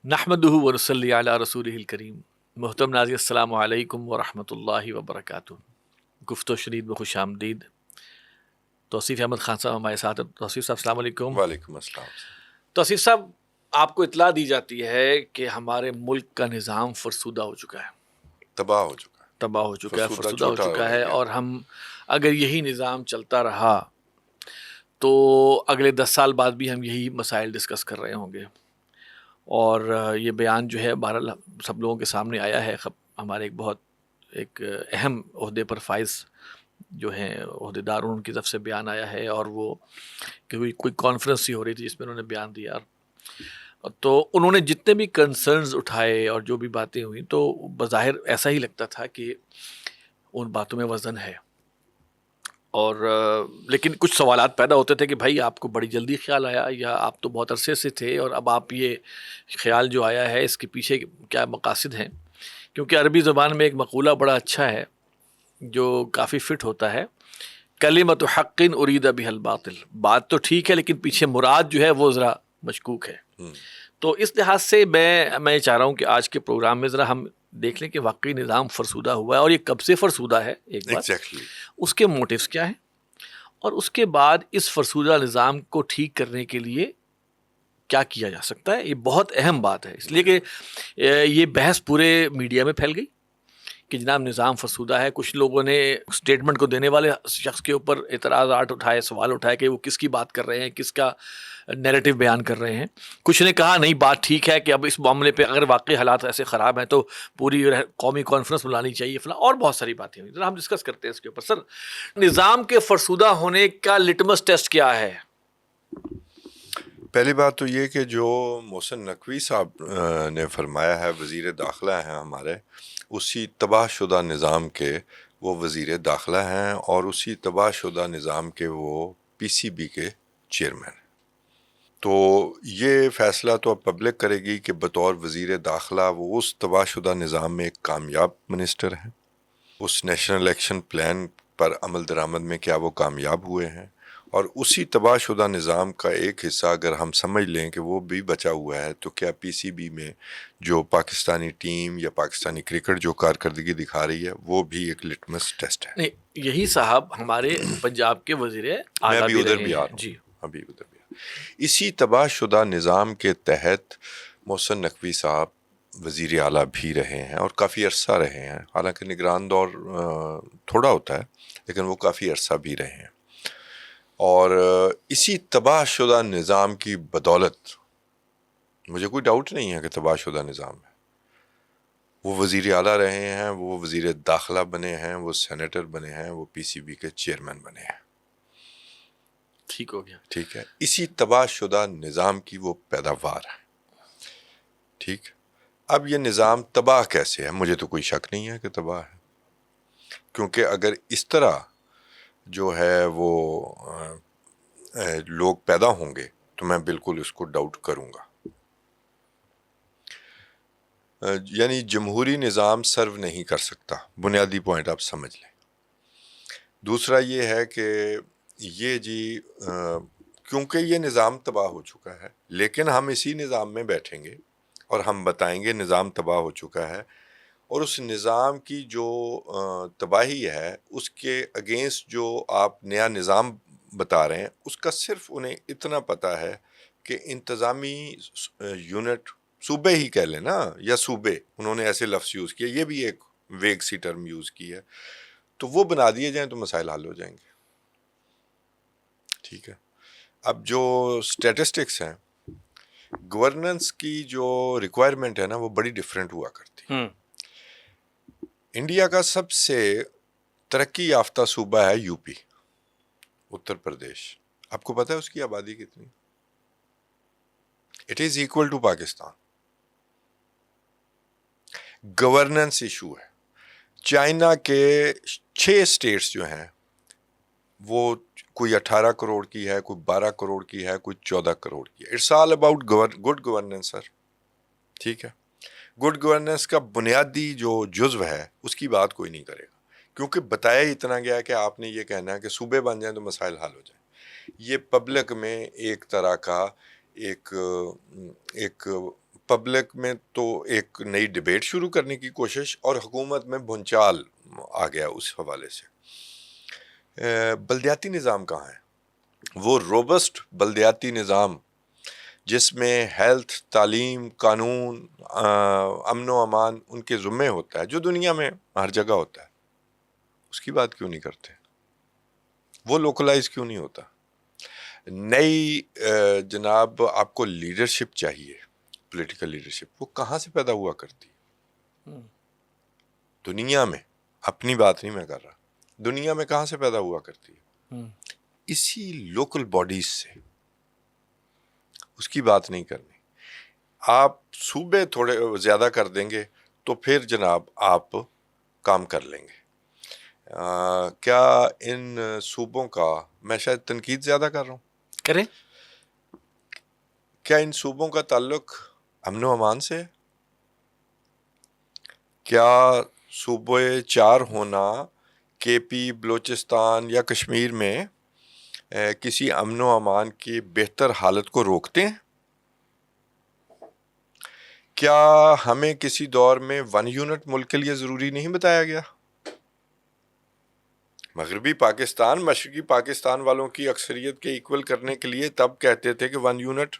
نحمدہ ونصلی علی رسولہ الکریم. محترم ناظرین السلام علیکم ورحمۃ اللہ وبرکاتہ. گفت و شنید میں خوش آمدید. توصیف احمد خان صاحب ہمارے ساتھ ہیں. توصیف صاحب السلام علیکم. وعلیکم السلام. توصیف صاحب، آپ کو اطلاع دی جاتی ہے کہ ہمارے ملک کا نظام فرسودہ ہو چکا ہے، تباہ ہو چکا ہے، فرسودہ ہو چکا ہے. رہ گیا. اور ہم اگر یہی نظام چلتا رہا تو اگلے 10 سال بعد بھی ہم یہی مسائل ڈسکس کر رہے ہوں گے. اور یہ بیان جو ہے بہرحال سب لوگوں کے سامنے آیا ہے. ہمارے ایک اہم عہدے پر فائز جو ہیں عہدیدار، ان کی طرف سے بیان آیا ہے، اور وہ کوئی کانفرنس ہی ہو رہی تھی جس میں انہوں نے بیان دیا. تو انہوں نے جتنے بھی کنسرنز اٹھائے اور جو بھی باتیں ہوئیں تو بظاہر ایسا ہی لگتا تھا کہ ان باتوں میں وزن ہے. اور لیکن کچھ سوالات پیدا ہوتے تھے کہ بھائی آپ کو بڑی جلدی خیال آیا، یا آپ تو بہت عرصے سے تھے، اور اب آپ یہ خیال جو آیا ہے اس کے پیچھے کیا مقاصد ہیں؟ کیونکہ عربی زبان میں ایک مقولہ بڑا اچھا ہے جو کافی فٹ ہوتا ہے، کلمۃ حق ارید بها الباطل. بات تو ٹھیک ہے لیکن پیچھے مراد جو ہے وہ ذرا مشکوک ہے. تو اس لحاظ سے میں چاہ رہا ہوں کہ آج کے پروگرام میں ذرا ہم دیکھ لیں کہ واقعی نظام فرسودہ ہوا ہے، اور یہ کب سے فرسودہ ہے، ایک بات اس کے موٹیوز کیا ہیں، اور اس کے بعد اس فرسودہ نظام کو ٹھیک کرنے کے لیے کیا کیا جا سکتا ہے. یہ بہت اہم بات ہے، اس لیے کہ یہ بحث پورے میڈیا میں پھیل گئی کہ جناب نظام فرسودہ ہے. کچھ لوگوں نے اسٹیٹمنٹ کو دینے والے شخص کے اوپر اعتراضات اٹھائے، سوال اٹھائے کہ وہ کس کی بات کر رہے ہیں، کس کا نیریٹو بیان کر رہے ہیں. کچھ نے کہا نہیں بات ٹھیک ہے کہ اب اس معاملے پہ اگر واقعی حالات ایسے خراب ہیں تو پوری قومی کانفرنس بلانی چاہیے فلاں، اور بہت ساری باتیں ہوئی. ذرا ہم ڈسکس کرتے ہیں اس کے اوپر. سر، نظام کے فرسودہ ہونے کا لٹمس ٹیسٹ کیا ہے؟ پہلی بات تو یہ کہ جو محسن نقوی صاحب نے فرمایا ہے، وزیر داخلہ ہیں ہمارے، اسی تباہ شدہ نظام کے وہ وزیر داخلہ ہیں، اور اسی تباہ شدہ نظام کے وہ پی سی بی کے چیئرمین. تو یہ فیصلہ تو اب پبلک کرے گی کہ بطور وزیر داخلہ وہ اس تباہ شدہ نظام میں ایک کامیاب منسٹر ہیں. اس نیشنل الیکشن پلان پر عمل درآمد میں کیا وہ کامیاب ہوئے ہیں؟ اور اسی تباہ شدہ نظام کا ایک حصہ اگر ہم سمجھ لیں کہ وہ بھی بچا ہوا ہے، تو کیا پی سی بی میں جو پاکستانی ٹیم یا پاکستانی کرکٹ جو کارکردگی دکھا رہی ہے وہ بھی ایک لٹمس ٹیسٹ ہے؟ نہیں، یہی صاحب ہمارے پنجاب کے وزیر میں اعلیٰ بھی بھی ادھر رہے بھی آ ہیں. رہا ہوں، جی، ابھی ادھر بھی اسی تباہ شدہ نظام کے تحت محسن نقوی صاحب وزیر اعلیٰ بھی رہے ہیں اور کافی عرصہ رہے ہیں. حالانکہ نگران دور تھوڑا ہوتا ہے لیکن وہ کافی عرصہ بھی رہے ہیں. اور اسی تباہ شدہ نظام کی بدولت مجھے کوئی ڈاؤٹ نہیں ہے کہ تباہ شدہ نظام ہے. وہ وزیر اعلیٰ رہے ہیں، وہ وزیر داخلہ بنے ہیں، وہ سینیٹر بنے ہیں، وہ پی سی بی کے چیئرمین بنے ہیں. ٹھیک ہو گیا. ٹھیک ہے، اسی تباہ شدہ نظام کی وہ پیداوار ہے. ٹھیک، اب یہ نظام تباہ کیسے ہے؟ مجھے تو کوئی شک نہیں ہے کہ تباہ ہے، کیونکہ اگر اس طرح جو ہے وہ لوگ پیدا ہوں گے تو میں بالکل اس کو ڈاؤٹ کروں گا. یعنی جمہوری نظام سرو نہیں کر سکتا، بنیادی پوائنٹ آپ سمجھ لیں. دوسرا یہ ہے کہ یہ کیونکہ یہ نظام تباہ ہو چکا ہے، لیکن ہم اسی نظام میں بیٹھیں گے اور ہم بتائیں گے نظام تباہ ہو چکا ہے، اور اس نظام کی جو تباہی ہے اس کے اگینسٹ جو آپ نیا نظام بتا رہے ہیں، اس کا صرف انہیں اتنا پتہ ہے کہ انتظامی یونٹ، صوبے ہی کہہ لیں نا، یا صوبے، انہوں نے ایسے لفظ یوز کیا، یہ بھی ایک ویگ سی ٹرم یوز کی ہے، تو وہ بنا دیے جائیں تو مسائل حل ہو جائیں گے. ٹھیک ہے، اب جو اسٹیٹسٹکس ہیں، گورننس کی جو ریکوائرمنٹ ہے نا وہ بڑی ڈفرینٹ ہوا کرتی. انڈیا کا سب سے ترقی یافتہ صوبہ ہے یو پی، اتر پردیش. آپ کو پتہ ہے اس کی آبادی کتنی؟ It is equal to Pakistan. Governance issue ہے. چائنا کے 6 اسٹیٹس جو ہیں وہ کوئی 18 کروڑ کی ہے، کوئی 12 کروڑ کی ہے، کوئی 14 کروڑ کی ہے. It's all about good governance sir. ٹھیک ہے، گڈ گورننس کا بنیادی جو جزو ہے اس کی بات کوئی نہیں کرے گا، کیونکہ بتایا ہی اتنا گیا کہ آپ نے یہ کہنا ہے کہ صوبے بن جائیں تو مسائل حل ہو جائیں. یہ پبلک میں ایک طرح کا ایک پبلک میں تو ایک نئی ڈبیٹ شروع کرنے کی کوشش اور حکومت میں بھونچال آ گیا اس حوالے سے. بلدیاتی نظام کہاں ہے؟ وہ روبسٹ بلدیاتی نظام جس میں ہیلتھ، تعلیم، قانون، امن و امان ان کے ذمے ہوتا ہے، جو دنیا میں ہر جگہ ہوتا ہے، اس کی بات کیوں نہیں کرتے؟ وہ لوکلائز کیوں نہیں ہوتا؟ نئی جناب آپ کو لیڈرشپ چاہیے، پولیٹیکل لیڈرشپ، وہ کہاں سے پیدا ہوا کرتی ہے دنیا میں؟ اپنی بات نہیں میں کر رہا، دنیا میں کہاں سے پیدا ہوا کرتی ہے؟ اسی لوکل باڈیز سے. اس کی بات نہیں کرنی. آپ صوبے تھوڑے زیادہ کر دیں گے تو پھر جناب آپ کام کر لیں گے. کیا ان صوبوں کا، میں شاید تنقید زیادہ کر رہا ہوں، کریں، کیا ان صوبوں کا تعلق امن و امان سے ہے؟ کیا صوبے چار ہونا کے پی، بلوچستان یا کشمیر میں کسی امن و امان کی بہتر حالت کو روکتے ہیں؟ کیا ہمیں کسی دور میں 1 یونٹ ملک کے لیے ضروری نہیں بتایا گیا؟ مغربی پاکستان مشرقی پاکستان والوں کی اکثریت کے ایکول کرنے کے لیے تب کہتے تھے کہ 1 یونٹ،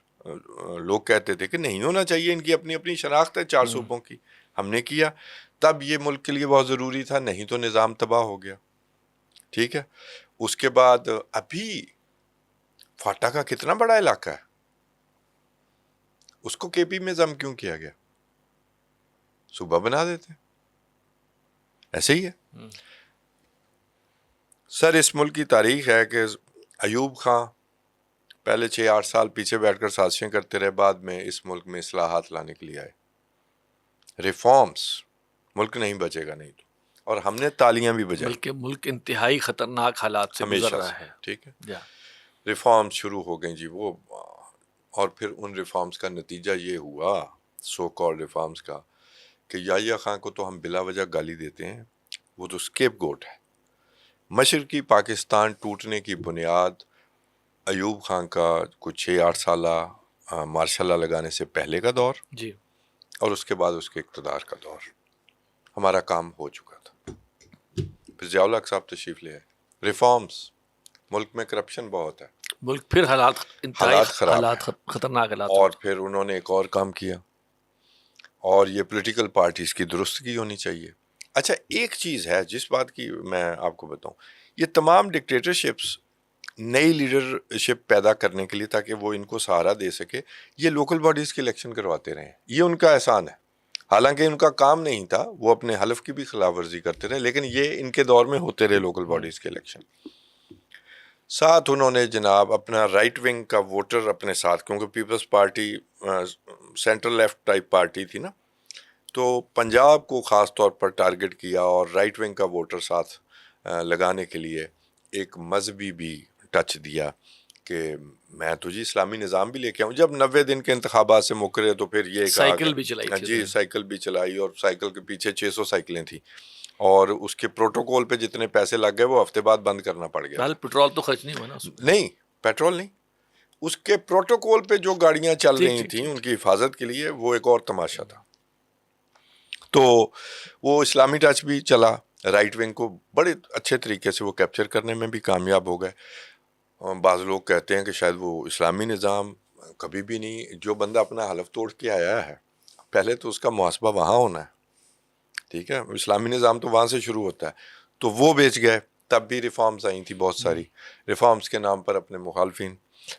لوگ کہتے تھے کہ نہیں ہونا چاہیے، ان کی اپنی اپنی شناخت ہے 4 صوبوں کی. ہم نے کیا، تب یہ ملک کے لیے بہت ضروری تھا، نہیں تو نظام تباہ ہو گیا. ٹھیک ہے. اس کے بعد ابھی فاٹا کا کتنا بڑا علاقہ ہے، اس کو کے پی میں ضم کیوں کیا گیا؟ صوبہ بنا دیتے. ایسے ہی ہے سر. اس ملک کی تاریخ ہے کہ ایوب خان پہلے 6-8 سال پیچھے بیٹھ کر سازشیں کرتے رہے، بعد میں اس ملک میں اصلاحات لانے کے لیے آئے، ریفارمز. ملک نہیں بچے گا نہیں تو، اور ہم نے تالیاں بھی بجائی. بلکہ ملک انتہائی خطرناک حالات سے گزر ہمیشہ رہا سے. ہے. ٹھیک ہے. جا ریفارمز شروع ہو گئیں جی وہ، اور پھر ان ریفارمز کا نتیجہ یہ ہوا، سو کال ریفارمز کا، کہ یحییٰ خان کو تو ہم بلا وجہ گالی دیتے ہیں، وہ تو اسکیپ گوٹ ہے. مشرقی پاکستان ٹوٹنے کی بنیاد ایوب خان کا کچھ 6-8 سالہ مارشل لا لگانے سے پہلے کا دور، جی، اور اس کے بعد اس کے اقتدار کا دور. ہمارا کام ہو چکا تھا. پھر ضیاء الحق صاحب تشریف لے آئے. ریفارمز. ملک میں کرپشن بہت ہے، ملک پھر حالات انتہائی حالات خراب حالات ہیں. خطرناک حالات اور ہوتے پھر انہوں نے ایک اور کام کیا، اور یہ پولیٹیکل پارٹیز کی درستگی ہونی چاہیے. اچھا ایک چیز ہے جس بات کی میں آپ کو بتاؤں، یہ تمام ڈکٹیٹرشپس نئی لیڈرشپ پیدا کرنے کے لیے تاکہ وہ ان کو سہارا دے سکے، یہ لوکل باڈیز کے الیکشن کرواتے رہے. یہ ان کا احسان ہے، حالانکہ ان کا کام نہیں تھا، وہ اپنے حلف کی بھی خلاف ورزی کرتے رہے، لیکن یہ ان کے دور میں ہوتے رہے لوکل باڈیز کے الیکشن. ساتھ انہوں نے جناب اپنا رائٹ ونگ کا ووٹر اپنے ساتھ، کیونکہ peoples party central left type party تھی نا، تو پنجاب کو خاص طور پر ٹارگٹ کیا اور رائٹ ونگ کا ووٹر ساتھ لگانے کے لیے ایک مذہبی بھی ٹچ دیا کہ میں تو جی اسلامی نظام بھی لے کے آؤں. جب 90 دن کے انتخابات سے مکرے تو پھر یہ کہا سائیکل بھی چلائی تھی جی سائیکل بھی چلائی، اور سائیکل کے پیچھے 600 سائیکلیں تھیں، اور اس کے پروٹوکول پہ جتنے پیسے لگ گئے وہ ہفتے بعد بند کرنا پڑ گیا. پٹرول تو خرچ نہیں ہوا نا اس میں. نہیں پیٹرول نہیں، اس کے پروٹوکول پہ جو گاڑیاں چل ٹھیک رہی ٹھیک تھیں ٹھیک. ان کی حفاظت کے لیے، وہ ایک اور تماشا تھا. تو وہ اسلامی ٹچ بھی چلا، رائٹ ونگ کو بڑے اچھے طریقے سے وہ کیپچر کرنے میں بھی کامیاب ہو گئے. بعض لوگ کہتے ہیں کہ شاید وہ اسلامی نظام کبھی بھی نہیں، جو بندہ اپنا حلف توڑ کے آیا ہے پہلے تو اس کا محاسبہ وہاں ہونا ہے. ٹھیک ہے، اسلامی نظام تو وہاں سے شروع ہوتا ہے. تو وہ بیچ گئے. تب بھی ریفارمز آئی تھیں بہت ساری، ریفارمز کے نام پر اپنے مخالفین.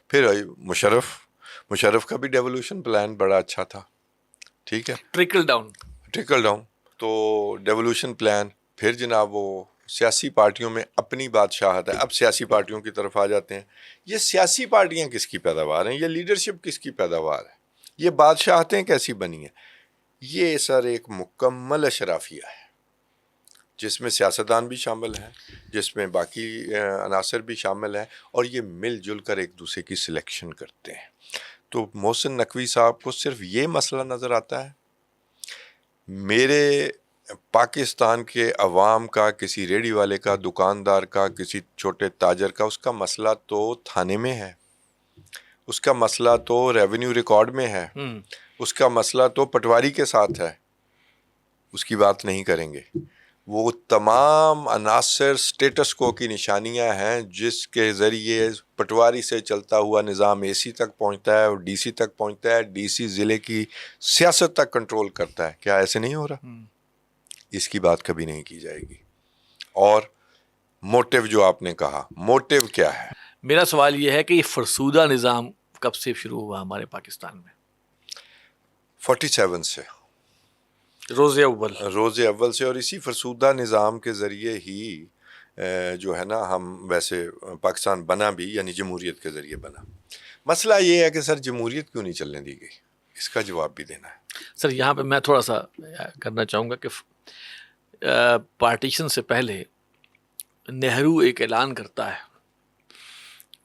پھر مشرف کا بھی ڈیولوشن پلان بڑا اچھا تھا. ٹھیک ہے، ٹرکل ڈاؤن. تو ڈیولوشن پلان. پھر جناب وہ سیاسی پارٹیوں میں اپنی بادشاہت ہے. اب سیاسی پارٹیوں کی طرف آ جاتے ہیں. یہ سیاسی پارٹیاں کس کی پیداوار ہیں؟ یہ لیڈرشپ کس کی پیداوار ہے؟ یہ بادشاہتیں کیسی بنی ہیں؟ یہ سر ایک مکمل اشرافیہ ہے جس میں سیاستدان بھی شامل ہیں، جس میں باقی عناصر بھی شامل ہیں، اور یہ مل جل کر ایک دوسرے کی سلیکشن کرتے ہیں. تو محسن نقوی صاحب کو صرف یہ مسئلہ نظر آتا ہے. میرے پاکستان کے عوام کا، کسی ریڑھی والے کا، دکاندار کا، کسی چھوٹے تاجر کا، اس کا مسئلہ تو تھانے میں ہے، اس کا مسئلہ تو ریونیو ریکارڈ میں ہے، اس کا مسئلہ تو پٹواری کے ساتھ ہے، اس کی بات نہیں کریں گے. وہ تمام عناصر سٹیٹس کو کی نشانیاں ہیں جس کے ذریعے پٹواری سے چلتا ہوا نظام اے سی تک پہنچتا ہے اور ڈی سی تک پہنچتا ہے، ڈی سی ضلع کی سیاست تک کنٹرول کرتا ہے. کیا ایسے نہیں ہو رہا؟ اس کی بات کبھی نہیں کی جائے گی. اور موٹیو جو آپ نے کہا، موٹیو کیا ہے؟ میرا سوال یہ ہے کہ یہ فرسودہ نظام کب سے شروع ہوا ہمارے پاکستان میں؟ 47 سے، روز اول سے. اور اسی فرسودہ نظام کے ذریعے ہی جو ہے نا ہم ویسے پاکستان بنا بھی، یعنی جمہوریت کے ذریعے بنا. مسئلہ یہ ہے کہ سر جمہوریت کیوں نہیں چلنے دی گئی، اس کا جواب بھی دینا ہے. سر یہاں پہ میں تھوڑا سا کرنا چاہوں گا کہ پارٹیشن سے پہلے نہرو ایک اعلان کرتا ہے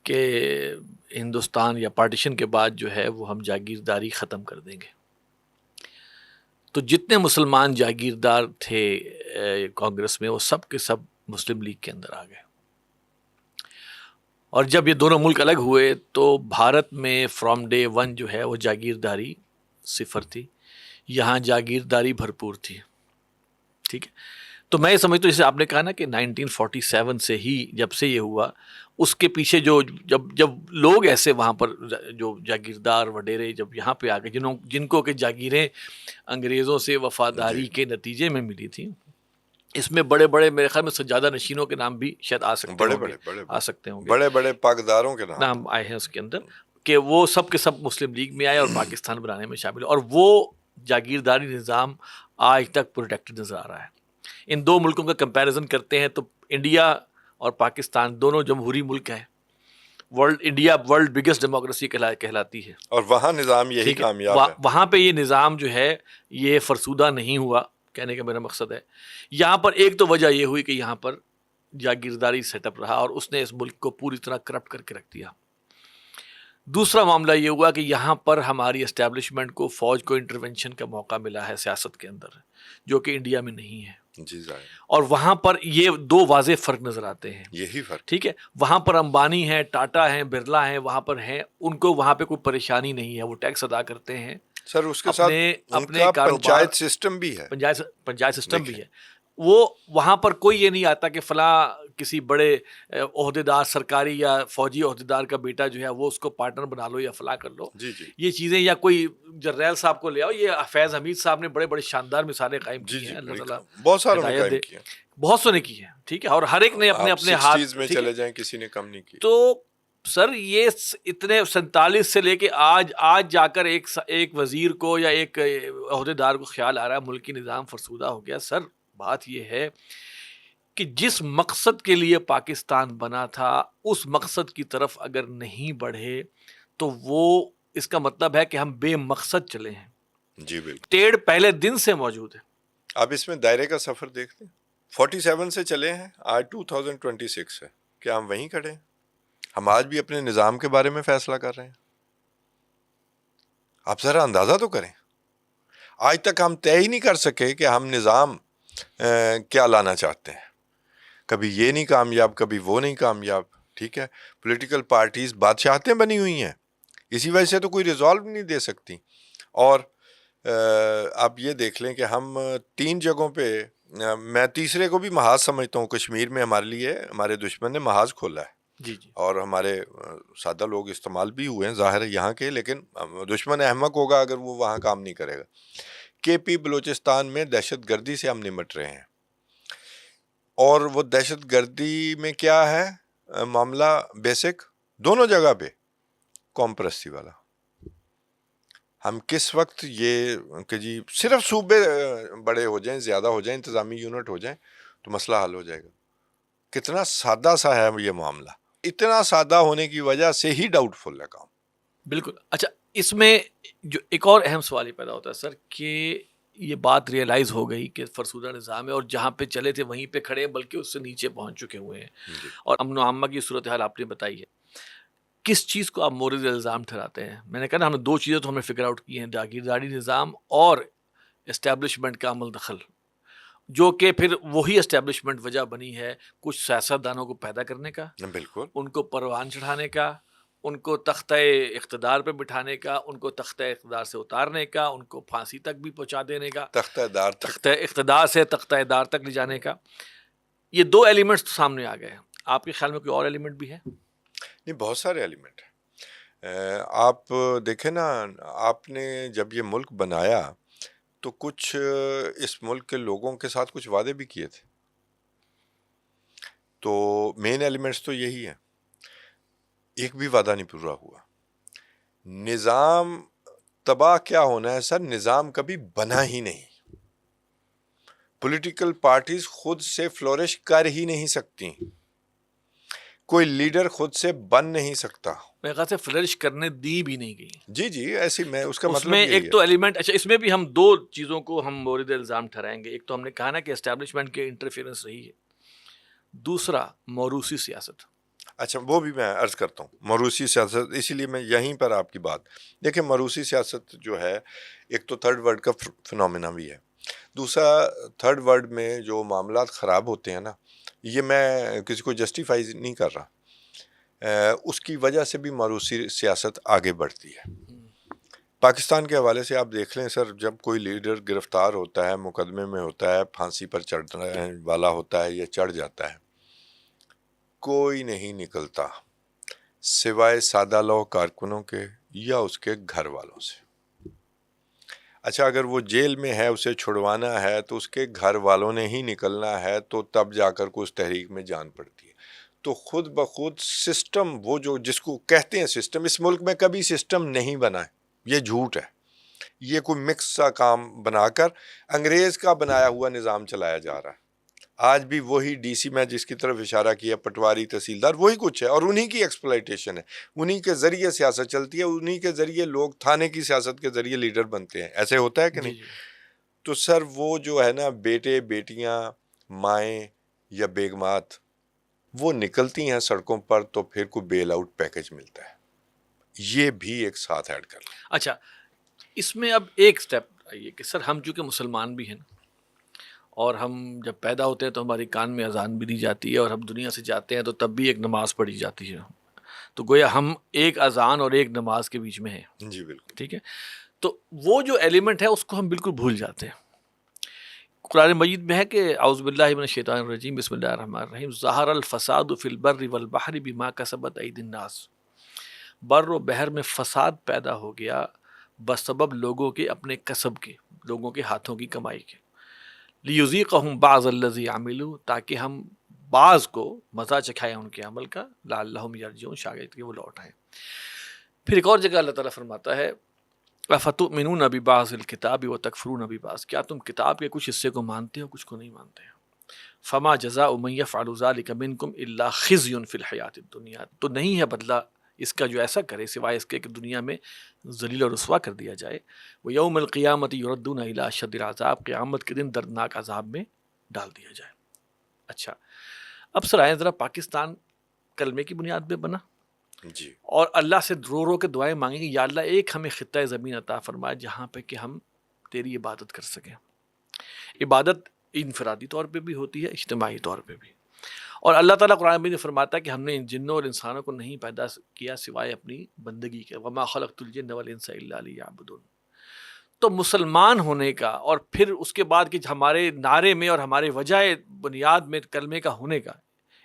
کہ ہندوستان یا پارٹیشن کے بعد جو ہے وہ ہم جاگیرداری ختم کر دیں گے. تو جتنے مسلمان جاگیردار تھے کانگریس میں، وہ سب کے سب مسلم لیگ کے اندر آ گئے. اور جب یہ دونوں ملک الگ ہوئے تو بھارت میں فرام ڈے ون جو ہے وہ جاگیرداری صفر تھی، یہاں جاگیرداری بھرپور تھی. ٹھیک ہے، تو میں یہ سمجھتا ہوں، جیسے آپ نے کہا نا کہ 1947 سے ہی جب سے یہ ہوا، اس کے پیچھے جو جب لوگ ایسے وہاں پر جو جاگیردار وڈیرے جب یہاں پہ آ گئے، جن کو کہ جاگیریں انگریزوں سے وفاداری کے نتیجے میں ملی تھی، اس میں بڑے بڑے میرے خیال میں سجادہ نشینوں کے نام بھی شاید آ سکتے ہوں گے، بڑے بڑے پاکداروں کے نام آئے ہیں اس کے اندر، کہ وہ سب کے سب مسلم لیگ میں آئے اور پاکستان بنانے میں شامل ہوئے. اور وہ جاگیرداری نظام آج تک پروٹیکٹڈ نظر آ رہا ہے. ان دو ملکوں کا کمپیریزن کرتے ہیں تو انڈیا اور پاکستان دونوں جمہوری ملک ہیں. انڈیا ورلڈ بگیسٹ ڈیموکریسی کہلاتی ہے، اور وہاں نظام یہی کامیاب ہے. وہاں پہ یہ نظام جو ہے یہ فرسودہ نہیں ہوا، کہنے کا میرا مقصد ہے. یہاں پر ایک تو وجہ یہ ہوئی کہ یہاں پر جاگیرداری سیٹ اپ رہا اور اس نے اس ملک کو پوری طرح کرپٹ کر کے رکھ دیا. دوسرا معاملہ یہ ہوا کہ یہاں پر ہماری اسٹیبلشمنٹ کو، فوج کو انٹرونشن کا موقع ملا ہے سیاست کے اندر، جو کہ انڈیا میں نہیں ہے. جی ظاہر. اور وہاں پر یہ دو واضح فرق نظر آتے ہیں. یہی فرق. ٹھیک ہے، وہاں پر امبانی ہیں، ٹاٹا ہیں، برلا ہیں، وہاں پر ہیں، ان کو وہاں پہ کوئی پریشانی نہیں ہے، وہ ٹیکس ادا کرتے ہیں. سر اس کے ساتھ اپنے پنچایت سسٹم بھی ہے، پنچایت سسٹم بھی ہے. وہ وہاں پر کوئی یہ نہیں آتا کہ فلاں کسی بڑے عہدیدار سرکاری یا فوجی عہدیدار کا بیٹا جو ہے وہ اس کو پارٹنر بنا لو یا فلاں کر لو. جی جی. یہ چیزیں، یا کوئی جرنیل صاحب کو لے آؤ، یہ فیض حمید صاحب نے بڑے بڑے شاندار مثالیں قائم کی ہیں. اللہ تعالیٰ بہت ساروں نے قائم کی ہیں، بہت سو نے کی ہیں. ٹھیک ہے، اور ہر ایک نے اپنے اپنے ہاتھ میں چلے جائیں، کسی نے کم نہیں کی. تو سر یہ اتنے 47 سے لے کے آج جا کر ایک وزیر کو یا ایک عہدیدار کو خیال آ رہا ہے ملکی نظام فرسودہ ہو گیا. سر بات یہ ہے کہ جس مقصد کے لیے پاکستان بنا تھا اس مقصد کی طرف اگر نہیں بڑھے تو وہ اس کا مطلب ہے کہ ہم بے مقصد چلے ہیں. جی بالکل. ٹیڑھ پہلے دن سے موجود ہے. آپ اس میں دائرے کا سفر دیکھتے ہیں، 47 سے چلے ہیں، آج 2026 ہے. کیا ہم وہیں کھڑے ہیں؟ ہم آج بھی اپنے نظام کے بارے میں فیصلہ کر رہے ہیں. آپ ذرا اندازہ تو کریں، آج تک ہم طے ہی نہیں کر سکے کہ ہم نظام کیا لانا چاہتے ہیں. کبھی یہ نہیں کامیاب، کبھی وہ نہیں کامیاب. ٹھیک ہے، پولیٹیکل پارٹیز بادشاہتیں بنی ہوئی ہیں، اسی وجہ سے تو کوئی ریزالو نہیں دے سکتی. اور آپ یہ دیکھ لیں کہ ہم 3 جگہوں پہ، میں تیسرے کو بھی محاذ سمجھتا ہوں. کشمیر میں ہمارے لیے ہمارے دشمن نے محاذ کھولا ہے. جی جی. اور ہمارے سادہ لوگ استعمال بھی ہوئے ہیں ظاہر ہے یہاں کے، لیکن دشمن احمق ہوگا اگر وہ وہاں کام نہیں کرے گا. کے پی بلوچستان میں دہشت گردی سے ہم نمٹ رہے ہیں، اور وہ دہشت گردی میں کیا ہے معاملہ بیسک دونوں جگہ پہ قوم پرستی والا. ہم کس وقت یہ کہ جی صرف صوبے بڑے ہو جائیں، زیادہ ہو جائیں، انتظامی یونٹ ہو جائیں تو مسئلہ حل ہو جائے گا. کتنا سادہ سا ہے یہ معاملہ. اتنا سادہ ہونے کی وجہ سے ہی ڈاؤٹ فل ہے کام. بالکل. اچھا، اس میں جو ایک اور اہم سوال یہ پیدا ہوتا ہے سر کہ یہ بات ریئلائز ہو گئی کہ فرسودہ نظام ہے اور جہاں پہ چلے تھے وہیں پہ کھڑے ہیں، بلکہ اس سے نیچے پہنچ چکے ہوئے ہیں. اور امن و امہ کی صورتحال آپ نے بتائی ہے. کس چیز کو آپ مورد الزام ٹھہراتے ہیں؟ میں نے کہا نا، ہم نے 2 چیزیں تو ہم نے فگر آؤٹ کی ہیں، جاگیرداری نظام اور اسٹیبلشمنٹ کا عمل دخل، جو کہ پھر وہی اسٹیبلشمنٹ وجہ بنی ہے کچھ سیاست دانوں کو پیدا کرنے کا، بالکل، ان کو پروان چڑھانے کا، ان کو تختہ اقتدار پہ بٹھانے کا، ان کو تختہ اقتدار سے اتارنے کا، ان کو پھانسی تک بھی پہنچا دینے کا، تختہ دار تک. تختہ اقتدار سے تختہ دار تک لے جانے کا. یہ دو ایلیمنٹس تو سامنے آ گئے ہیں. آپ کے خیال میں کوئی اور ایلیمنٹ بھی ہے؟ نہیں، بہت سارے ایلیمنٹ ہیں. آپ دیکھیں نا، آپ نے جب یہ ملک بنایا تو کچھ اس ملک کے لوگوں کے ساتھ کچھ وعدے بھی کیے تھے. تو مین ایلیمنٹس تو یہی ہیں. ایک بھی وعدہ نہیں پورا ہوا. نظام تباہ کیا ہونا ہے سر؟ نظام کبھی بنا ہی نہیں. پولیٹیکل پارٹیز خود سے فلورش کر ہی نہیں سکتی. کوئی لیڈر خود سے بن نہیں سکتا. میرے خیال سے فلرش کرنے دی بھی نہیں گئی. جی ایسی میں اس کا اس مطلب میں یہی ایک ہے. تو ایلیمنٹ، اچھا اس میں بھی ہم دو چیزوں کو ہم مورد الزام ٹھہرائیں گے. ایک تو ہم نے کہا نا کہ اسٹیبلشمنٹ کے انٹرفیئرنس رہی ہے. دوسرا موروثی سیاست. اچھا وہ بھی میں عرض کرتا ہوں موروثی سیاست. اسی لیے میں یہیں پر آپ کی بات دیکھیں. موروثی سیاست جو ہے ایک تو تھرڈ ورلڈ کا فنومینا بھی ہے. دوسرا تھرڈ ورلڈ میں جو معاملات خراب ہوتے ہیں نا، یہ میں کسی کو جسٹیفائی نہیں کر رہا، اس کی وجہ سے بھی موروثی سیاست آگے بڑھتی ہے. پاکستان کے حوالے سے آپ دیکھ لیں سر، جب کوئی لیڈر گرفتار ہوتا ہے، مقدمے میں ہوتا ہے، پھانسی پر چڑھنے والا ہوتا ہے یا چڑھ جاتا ہے، کوئی نہیں نکلتا سوائے سادہ لو کارکنوں کے یا اس کے گھر والوں سے. اچھا اگر وہ جیل میں ہے، اسے چھڑوانا ہے تو اس کے گھر والوں نے ہی نکلنا ہے، تو تب جا کر کو اس تحریک میں جان پڑتی ہے. تو خود بخود سسٹم، وہ جو جس کو کہتے ہیں سسٹم، اس ملک میں کبھی سسٹم نہیں بنا ہے. یہ جھوٹ ہے. یہ کوئی مکس سا کام بنا کر انگریز کا بنایا ہوا نظام چلایا جا رہا ہے. آج بھی وہی ڈی سی میں جس کی طرف اشارہ کیا، پٹواری، تحصیلدار، وہی کچھ ہے، اور انہی کی ایکسپلائٹیشن ہے. انہی کے ذریعے سیاست چلتی ہے، انہی کے ذریعے لوگ تھانے کی سیاست کے ذریعے لیڈر بنتے ہیں. ایسے ہوتا ہے کہ نہیں؟ تو سر وہ جو ہے نا، بیٹے بیٹیاں، مائیں یا بیگمات، وہ نکلتی ہیں سڑکوں پر تو پھر کوئی بیل آؤٹ پیکج ملتا ہے. یہ بھی ایک ساتھ ایڈ کر لیں. اچھا اس میں اب ایک سٹیپ آئیے کہ سر ہم چونکہ مسلمان بھی ہیں، اور ہم جب پیدا ہوتے ہیں تو ہماری کان میں اذان بھی دی جاتی ہے، اور ہم دنیا سے جاتے ہیں تو تب بھی ایک نماز پڑھی جاتی ہے. تو گویا ہم ایک اذان اور ایک نماز کے بیچ میں ہیں. جی بالکل. ٹھیک ہے. تو وہ جو ایلیمنٹ ہے اس کو ہم بالکل بھول جاتے ہیں. قرآن مجید میں ہے کہ اعوذ باللہ من الشیطان الرجیم بسم اللہ الرحمن الرحیم ظہر الفساد فی البر والبحر بما کسبت ایدی الناس. بر و بحر میں فساد پیدا ہو گیا بسبب لوگوں کے اپنے کسب کے، لوگوں کے ہاتھوں کی کمائی کے. لیذیقہم بعض الذی عملوا، تاکہ ہم بعض کو مزہ چکھائیں ان کے عمل کا، لعلہم یرجعون، شاید کہ وہ لوٹ آئیں. پھر ایک اور جگہ اللہ تعالیٰ فرماتا ہے افتؤمنون ببعض الکتاب وتکفرون ببعض، کیا تم کتاب کے کچھ حصے کو مانتے ہو کچھ کو نہیں مانتے ہو. فما جزاء من یفعل ذلک منکم الا خزی فی الحیاۃ الدنیا، تو نہیں ہے بدلہ اس کا جو ایسا کرے سوائے اس کے کہ دنیا میں ذلیل و رسوا کر دیا جائے. وہ یوم القیامت یردون الی اشد العذاب، قیامت کے دن دردناک عذاب میں ڈال دیا جائے. اچھا اب سر آئیں ذرا، پاکستان کلمے کی بنیاد پہ بنا، جی. اور اللہ سے رو رو کے دعائیں مانگیں کہ یا اللہ ایک ہمیں خطہ زمین عطا فرمائے جہاں پہ کہ ہم تیری عبادت کر سکیں. عبادت انفرادی طور پہ بھی ہوتی ہے، اجتماعی طور پہ بھی. اور اللہ تعالیٰ قرآن میں فرماتا ہے کہ ہم نے ان جنوں اور انسانوں کو نہیں پیدا کیا سوائے اپنی بندگی کے، وما خلقت الجن والانس الا لیعبدون. تو مسلمان ہونے کا، اور پھر اس کے بعد کہ ہمارے نعرے میں اور ہمارے وجہ بنیاد میں کلمے کا ہونے کا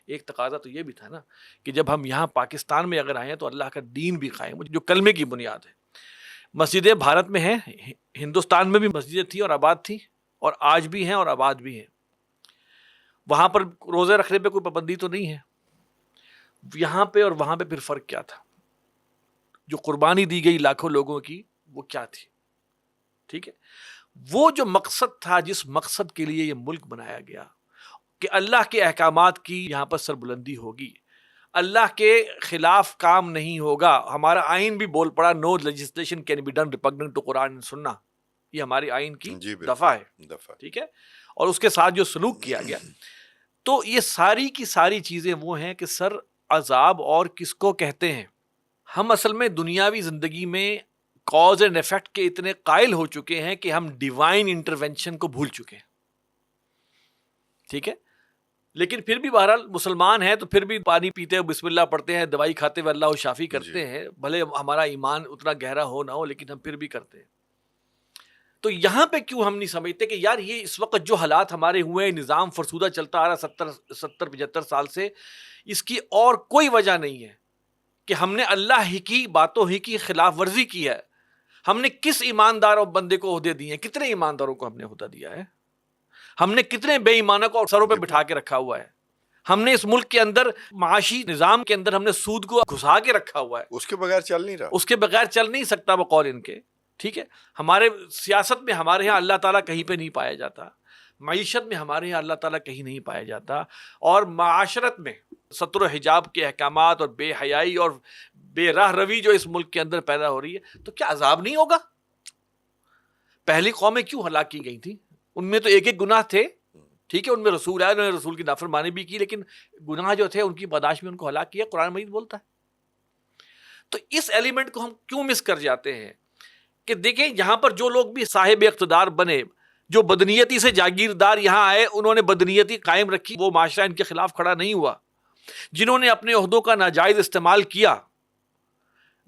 ایک تقاضا تو یہ بھی تھا نا کہ جب ہم یہاں پاکستان میں اگر آئے ہیں تو اللہ کا دین بھی قائم ہو، جو کلمے کی بنیاد ہے. مسجدیں بھارت میں ہیں، ہندوستان میں بھی مسجدیں تھیں اور آباد تھیں، اور آج بھی ہیں اور آباد بھی ہیں. وہاں پر روزے رکھنے پہ کوئی پابندی تو نہیں ہے. یہاں پہ اور وہاں پہ پھر فرق کیا تھا؟ جو قربانی دی گئی لاکھوں لوگوں کی، وہ کیا تھی؟ ٹھیک ہے. وہ جو مقصد تھا، جس مقصد کے لیے یہ ملک بنایا گیا کہ اللہ کے احکامات کی یہاں پر سربلندی ہوگی، اللہ کے خلاف کام نہیں ہوگا. ہمارا آئین بھی بول پڑا no legislation can be done repugnant to Quran and Sunnah, یہ ہماری آئین کی دفعہ ہے. ٹھیک ہے. اور اس کے ساتھ جو سلوک کیا گیا. تو یہ ساری کی ساری چیزیں وہ ہیں کہ سر عذاب اور کس کو کہتے ہیں. ہم اصل میں دنیاوی زندگی میں کاز اینڈ ایفیکٹ کے اتنے قائل ہو چکے ہیں کہ ہم ڈیوائن انٹرونشن کو بھول چکے ہیں. ٹھیک ہے. لیکن پھر بھی بہرحال مسلمان ہیں تو پھر بھی پانی پیتے ہوئے بسم اللہ پڑھتے ہیں, دوائی کھاتے ہوئے اللہ شافی کرتے ہیں, بھلے ہمارا ایمان اتنا گہرا ہو نہ ہو لیکن ہم پھر بھی کرتے ہیں. تو یہاں پہ کیوں ہم نہیں سمجھتے کہ یار یہ اس وقت جو حالات ہمارے ہوئے ہیں, نظام فرسودہ چلتا آ رہا 70-75 سال سے, اس کی اور کوئی وجہ نہیں ہے کہ ہم نے اللہ ہی کی باتوں ہی کی خلاف ورزی کی ہے. ہم نے کس ایماندار اور بندے کو عہدے دیے ہیں؟ کتنے ایمانداروں کو ہم نے عہدہ دیا ہے؟ ہم نے کتنے بے ایمانوں کو سروں پہ بٹھا کے رکھا ہوا ہے؟ ہم نے اس ملک کے اندر معاشی نظام کے اندر ہم نے سود کو گھسا کے رکھا ہوا ہے, اس کے بغیر چل نہیں رہا, اس کے بغیر چل نہیں سکتا بقول ان کے. ٹھیک ہے, ہمارے سیاست میں ہمارے ہاں اللہ تعالیٰ کہیں پہ نہیں پایا جاتا, معیشت میں ہمارے ہاں اللہ تعالیٰ کہیں نہیں پایا جاتا, اور معاشرت میں ستر و حجاب کے احکامات اور بے حیائی اور بے راہ روی جو اس ملک کے اندر پیدا ہو رہی ہے, تو کیا عذاب نہیں ہوگا؟ پہلی قومیں کیوں ہلاک کی گئی تھیں؟ ان میں تو ایک ایک گناہ تھے, ٹھیک ہے, ان میں رسول آئے, انہوں نے رسول کی نافرمانی بھی کی, لیکن گناہ جو تھے ان کی پاداش میں ان کو ہلاک کیا, قرآن مجید بولتا ہے. تو اس ایلیمنٹ کو ہم کیوں مس کر جاتے ہیں کہ دیکھیں یہاں پر جو لوگ بھی صاحب اقتدار بنے, جو بدنیتی سے جاگیردار یہاں آئے, انہوں نے بدنیتی قائم رکھی, وہ معاشرہ ان کے خلاف کھڑا نہیں ہوا. جنہوں نے اپنے عہدوں کا ناجائز استعمال کیا,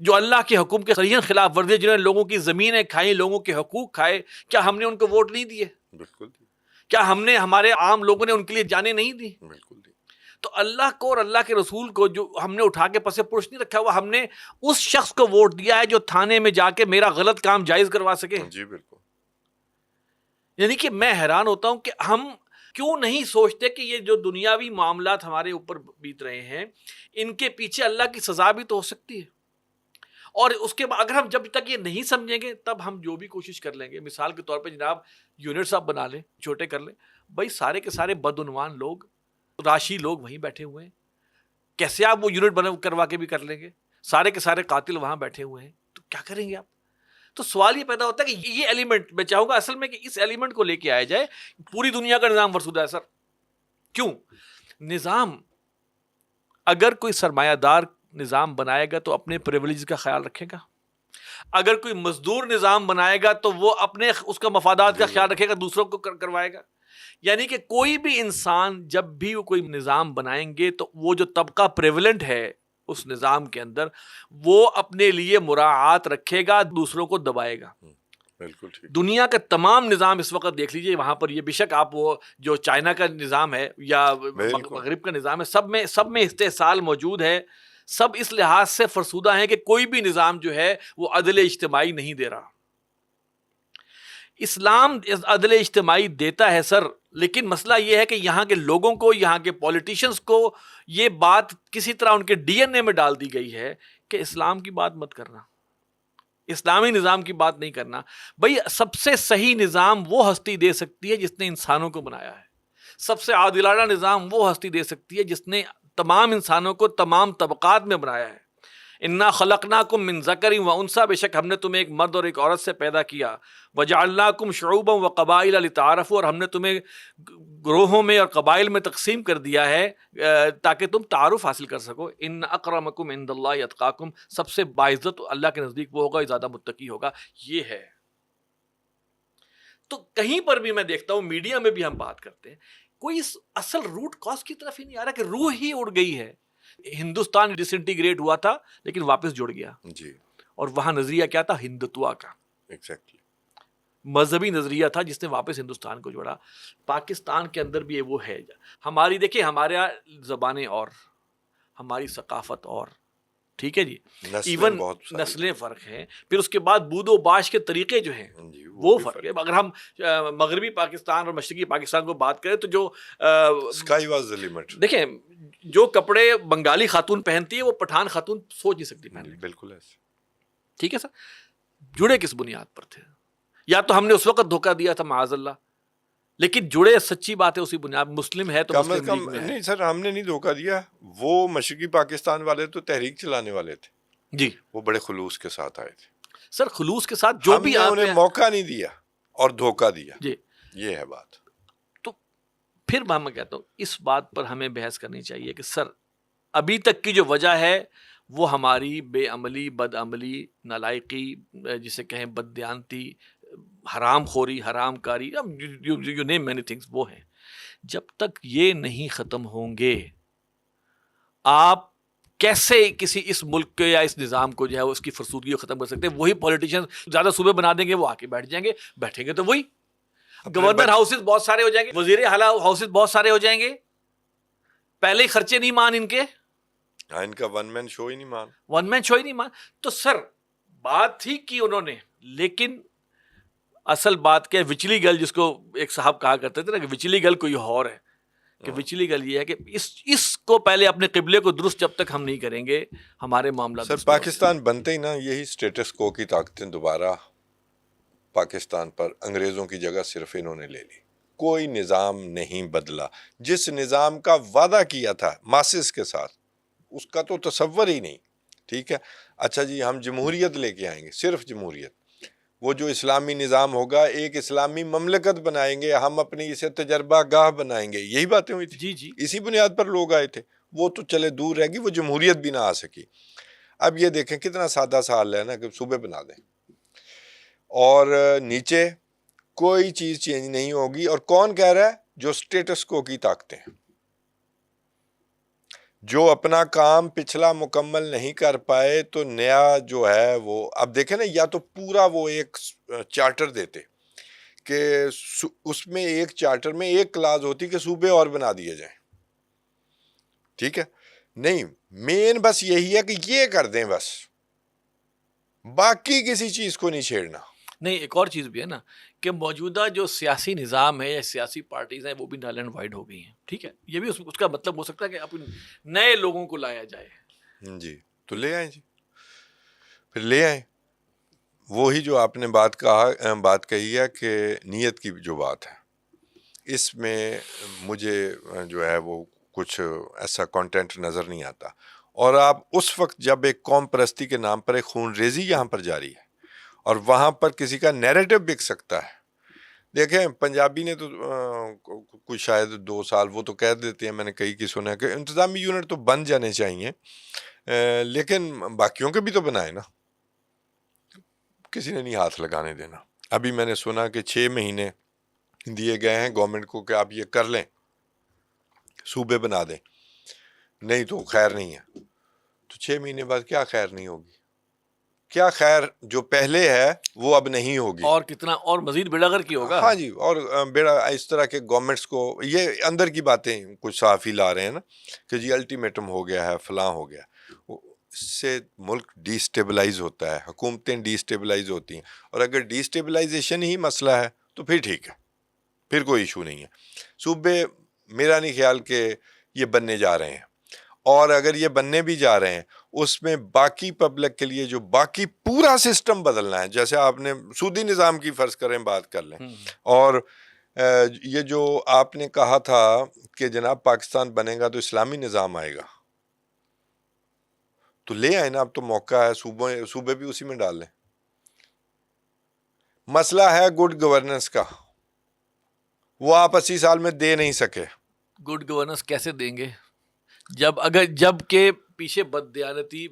جو اللہ کے حکم کے صریحاً خلاف ورزی, جنہوں نے لوگوں کی زمینیں کھائیں, لوگوں کے حقوق کھائے, کیا ہم نے ان کو ووٹ نہیں دیے؟ بالکل, کیا ہم نے, ہمارے عام لوگوں نے ان کے لیے جانیں نہیں دی؟ بالکل. تو اللہ کو اور اللہ کے رسول کو جو ہم نے اٹھا کے پس پرش نہیں رکھا ہوا, ہم نے اس شخص کو ووٹ دیا ہے جو تھانے میں جا کے میرا غلط کام جائز کروا سکے. جی بالکل. یعنی کہ میں حیران ہوتا ہوں کہ ہم کیوں نہیں سوچتے کہ یہ جو دنیاوی معاملات ہمارے اوپر بیت رہے ہیں, ان کے پیچھے اللہ کی سزا بھی تو ہو سکتی ہے. اور اس کے بعد اگر ہم جب تک یہ نہیں سمجھیں گے تب ہم جو بھی کوشش کر لیں گے, مثال کے طور پہ جناب یونٹ صاحب بنا لیں, چھوٹے کر لیں, بھائی سارے کے سارے بدعنوان لوگ, راشی لوگ وہیں بیٹھے ہوئے ہیں, کیسے آپ وہ یونٹ بنا کروا کے بھی کر لیں گے؟ سارے کے سارے قاتل وہاں بیٹھے ہوئے ہیں, تو کیا کریں گے آپ؟ تو سوال یہ پیدا ہوتا ہے کہ یہ ایلیمنٹ, میں چاہوں گا اصل میں کہ اس ایلیمنٹ کو لے کے آیا جائے. پوری دنیا کا نظام فرسودہ ہے سر. کیوں؟ نظام اگر کوئی سرمایہ دار نظام بنائے گا تو اپنے پریولیج کا خیال رکھے گا, اگر کوئی مزدور نظام بنائے گا تو وہ اپنے اس کا مفادات کا خیال رکھے گا, دوسروں کو کروائے گا. یعنی کہ کوئی بھی انسان جب بھی وہ کوئی نظام بنائیں گے تو وہ جو طبقہ پریولنٹ ہے اس نظام کے اندر, وہ اپنے لیے مراعات رکھے گا, دوسروں کو دبائے گا. بالکل ٹھیک. دنیا کا تمام نظام اس وقت دیکھ لیجئے, وہاں پر یہ بے شک آپ وہ جو چائنا کا نظام ہے یا مغرب کا نظام ہے, سب میں استحصال موجود ہے. سب اس لحاظ سے فرسودہ ہیں کہ کوئی بھی نظام جو ہے وہ عدل اجتماعی نہیں دے رہا. اسلام عدل اجتماعی دیتا ہے سر, لیکن مسئلہ یہ ہے کہ یہاں کے لوگوں کو, یہاں کے پولیٹیشنز کو یہ بات کسی طرح ان کے ڈی این اے میں ڈال دی گئی ہے کہ اسلام کی بات مت کرنا, اسلامی نظام کی بات نہیں کرنا. بھئی سب سے صحیح نظام وہ ہستی دے سکتی ہے جس نے انسانوں کو بنایا ہے. سب سے عادلانہ نظام وہ ہستی دے سکتی ہے جس نے تمام انسانوں کو تمام طبقات میں بنایا ہے. انا خلقناکم من ذکر و انثی, بے شک ہم نے تمہیں ایک مرد اور ایک عورت سے پیدا کیا. وجعلناکم شعوبا و قبائل لتعارفوا, اور ہم نے تمہیں گروہوں میں اور قبائل میں تقسیم کر دیا ہے تاکہ تم تعارف حاصل کر سکو. ان اکرمکم عند اللہ اتقاکم, سب سے باعزت اللہ کے نزدیک وہ ہوگا جو زیادہ متقی ہوگا. یہ ہے. تو کہیں پر بھی میں دیکھتا ہوں, میڈیا میں بھی ہم بات کرتے ہیں, کوئی اس اصل روٹ کاز کی طرف ہی نہیں آ رہا کہ روح ہی اڑ گئی ہے. ہندوستان ڈس انٹیگریٹ ہوا تھا لیکن واپس جڑ گیا, جی, اور وہاں نظریہ کیا تھا؟ ہندتوا کا, ایگزیکٹلی مذہبی نظریہ تھا جس نے واپس ہندوستان کو جوڑا. پاکستان کے اندر بھی وہ ہے. ہماری دیکھیں, ہمارے زبانیں اور ہماری ثقافت اور, ٹھیک ہے جی, ایون نسلیں فرق ہیں. پھر اس کے بعد بود و باش کے طریقے جو ہیں وہ فرق ہے. اگر ہم مغربی پاکستان اور مشرقی پاکستان کو بات کریں تو جو اسکائی واز دی لمٹ, دیکھیں جو کپڑے بنگالی خاتون پہنتی ہے وہ پٹھان خاتون سوچ نہیں سکتی پہننے. بالکل ایسے. ٹھیک ہے سر, جڑے کس بنیاد پر تھے؟ یا تو ہم نے اس وقت دھوکہ دیا تھا معاذ اللہ, لیکن جڑے سچی بات ہے اسی بنیاد. مسلم ہے تو مسلم لیگ میں ہے. نہیں سر, ہم نے نہیں دھوکہ دیا. وہ مشرقی پاکستان والے تو تحریک چلانے والے تھے جی, وہ بڑے خلوص کے ساتھ آئے تھے سر. خلوص کے ساتھ جو بھی آپ نے موقع نہیں دیا اور دھوکہ دیا. جی, یہ ہے بات. تو پھر میں کہتا ہوں اس بات پر ہمیں بحث کرنی چاہیے کہ سر ابھی تک کی جو وجہ ہے وہ ہماری بے عملی, بد عملی, نالائقی, جسے کہیں بددیانتی, حرام خوری, حرام کاری, یو نیم مینی تھنگس, وہ ہیں جب تک یہ نہیں ختم ہوں گے آپ کیسے کسی اس ملک کے یا اس نظام کو جو ہے اس کی فرسودگی کو ختم کر سکتے ہیں؟ وہی پولیٹیشین زیادہ صوبے بنا دیں گے, وہ آ کے بیٹھ جائیں گے, بیٹھیں گے تو وہی گورنر ہاؤسز بہت سارے ہو جائیں گے, وزیر اعلیٰ ہاؤسز بہت سارے ہو جائیں گے, پہلے ہی خرچے نہیں مان ان کے, ان کا ون مین شو ہی نہیں مان, ون مین شو ہی نہیں مان. تو سر بات ٹھیک کی انہوں نے, لیکن اصل بات کیا ہے, وچلی گل جس کو ایک صاحب کہا کرتے تھے نا کہ وچلی گل کوئی اور ہے, کہ وچلی گل یہ ہے کہ اس کو پہلے اپنے قبلے کو درست جب تک ہم نہیں کریں گے ہمارے معاملات. سر پاکستان بنتے ہی نا یہی سٹیٹس کو کی طاقتیں دوبارہ پاکستان پر انگریزوں کی جگہ صرف انہوں نے لے لی. کوئی نظام نہیں بدلا. جس نظام کا وعدہ کیا تھا ماسس کے ساتھ اس کا تو تصور ہی نہیں. ٹھیک ہے, اچھا جی ہم جمہوریت لے کے آئیں گے, صرف جمہوریت, وہ جو اسلامی نظام ہوگا ایک اسلامی مملکت بنائیں گے, ہم اپنی اسے تجربہ گاہ بنائیں گے, یہی باتیں ہوئی تھی. جی اسی بنیاد پر لوگ آئے تھے. وہ تو چلے دور رہ گی, وہ جمہوریت بھی نہ آ سکی. اب یہ دیکھیں کتنا سادہ سا حال ہے نا کہ صوبے بنا دیں اور نیچے کوئی چیز چینج نہیں ہوگی. اور کون کہہ رہا ہے؟ جو سٹیٹس کو کی طاقتیں, جو اپنا کام پچھلا مکمل نہیں کر پائے تو نیا جو ہے وہ اب دیکھیں نا, یا تو پورا وہ ایک چارٹر دیتے کہ اس میں ایک چارٹر میں ایک کلاز ہوتی کہ صوبے اور بنا دیے جائیں. ٹھیک ہے, نہیں, مین بس یہی ہے کہ یہ کر دیں بس, باقی کسی چیز کو نہیں چھیڑنا. نہیں, ایک اور چیز بھی ہے نا کہ موجودہ جو سیاسی نظام ہے یا سیاسی پارٹیز ہیں وہ بھی نل اینڈ وائڈ ہو گئی ہیں. ٹھیک ہے, یہ بھی اس کا مطلب ہو سکتا ہے کہ اپنے نئے لوگوں کو لایا جائے. جی تو لے آئیں, جی پھر لے آئیں. وہی جو آپ نے بات کہی ہے کہ نیت کی جو بات ہے, اس میں مجھے جو ہے وہ کچھ ایسا کانٹینٹ نظر نہیں آتا. اور آپ اس وقت جب ایک قوم پرستی کے نام پر ایک خون ریزی یہاں پر جاری ہے اور وہاں پر کسی کا نیریٹو بک سکتا ہے. دیکھیں پنجابی نے تو کچھ شاید 2 سال وہ تو کہہ دیتے ہیں, میں نے کئی کی سنا کہ انتظامی یونٹ تو بن جانے چاہیے, لیکن باقیوں کے بھی تو بنائے نا, کسی نے نہیں ہاتھ لگانے دینا. ابھی میں نے سنا کہ 6 مہینے دیے گئے ہیں گورنمنٹ کو کہ آپ یہ کر لیں, صوبے بنا دیں, نہیں تو خیر نہیں ہے. تو 6 مہینے بعد کیا خیر نہیں ہوگی؟ کیا خیر جو پہلے ہے وہ اب نہیں ہوگی؟ اور کتنا اور مزید بیڑا غر کی ہوگا. ہاں جی, اور بیڑا اس طرح کے گورنمنٹس کو یہ اندر کی باتیں کچھ صحافی لا رہے ہیں نا کہ جی الٹیمیٹم ہو گیا ہے, فلاں ہو گیا. اس سے ملک ڈی سٹیبلائز ہوتا ہے, حکومتیں ڈی سٹیبلائز ہوتی ہیں, اور اگر ڈی سٹیبلائزیشن ہی مسئلہ ہے تو پھر ٹھیک ہے, پھر کوئی ایشو نہیں ہے. صوبے میرا نہیں خیال کہ یہ بننے جا رہے ہیں, اور اگر یہ بننے بھی جا رہے ہیں اس میں باقی پبلک کے لیے جو باقی پورا سسٹم بدلنا ہے, جیسے آپ نے سودی نظام کی فرض کریں بات کر لیں, اور یہ جو آپ نے کہا تھا کہ جناب پاکستان بنے گا تو اسلامی نظام آئے گا, تو لے آئے نا, اب تو موقع ہے, صوبے بھی اسی میں ڈال لیں. مسئلہ ہے گڈ گورننس کا, وہ آپ 80 سال میں دے نہیں سکے. گڈ گورننس کیسے دیں گے جب کہ پیچھے بددیانتی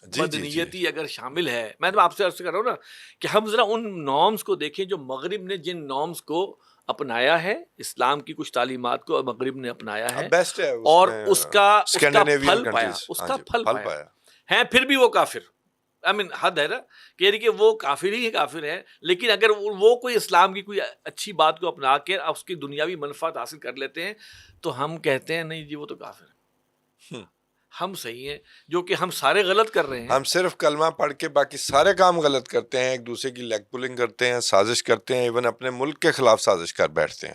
بدنیتی اگر شامل ہے. میں تو آپ سے عرض کر رہا ہوں نا کہ ہم ذرا ان نارمز کو دیکھیں جو مغرب نے جن نارمز کو اپنایا ہے, اسلام کی کچھ تعلیمات کو مغرب نے اپنایا ہے, بیسٹ ہے اور اس کا پھل پایا ہیں, پھر بھی وہ کافر. حد ہے نا کہ وہ کافر ہی کافر ہے, لیکن اگر وہ کوئی اسلام کی کوئی اچھی بات کو اپنا کے اس کی دنیاوی منفعت حاصل کر لیتے ہیں تو ہم کہتے ہیں نہیں جی وہ تو کافر ہے, ہم صحیح ہیں, جو کہ ہم سارے غلط کر رہے ہیں. ہم صرف کلمہ پڑھ کے باقی سارے کام غلط کرتے ہیں, ایک دوسرے کی لیگ پولنگ کرتے ہیں, سازش کرتے ہیں, ایون اپنے ملک کے خلاف سازش کر بیٹھتے ہیں,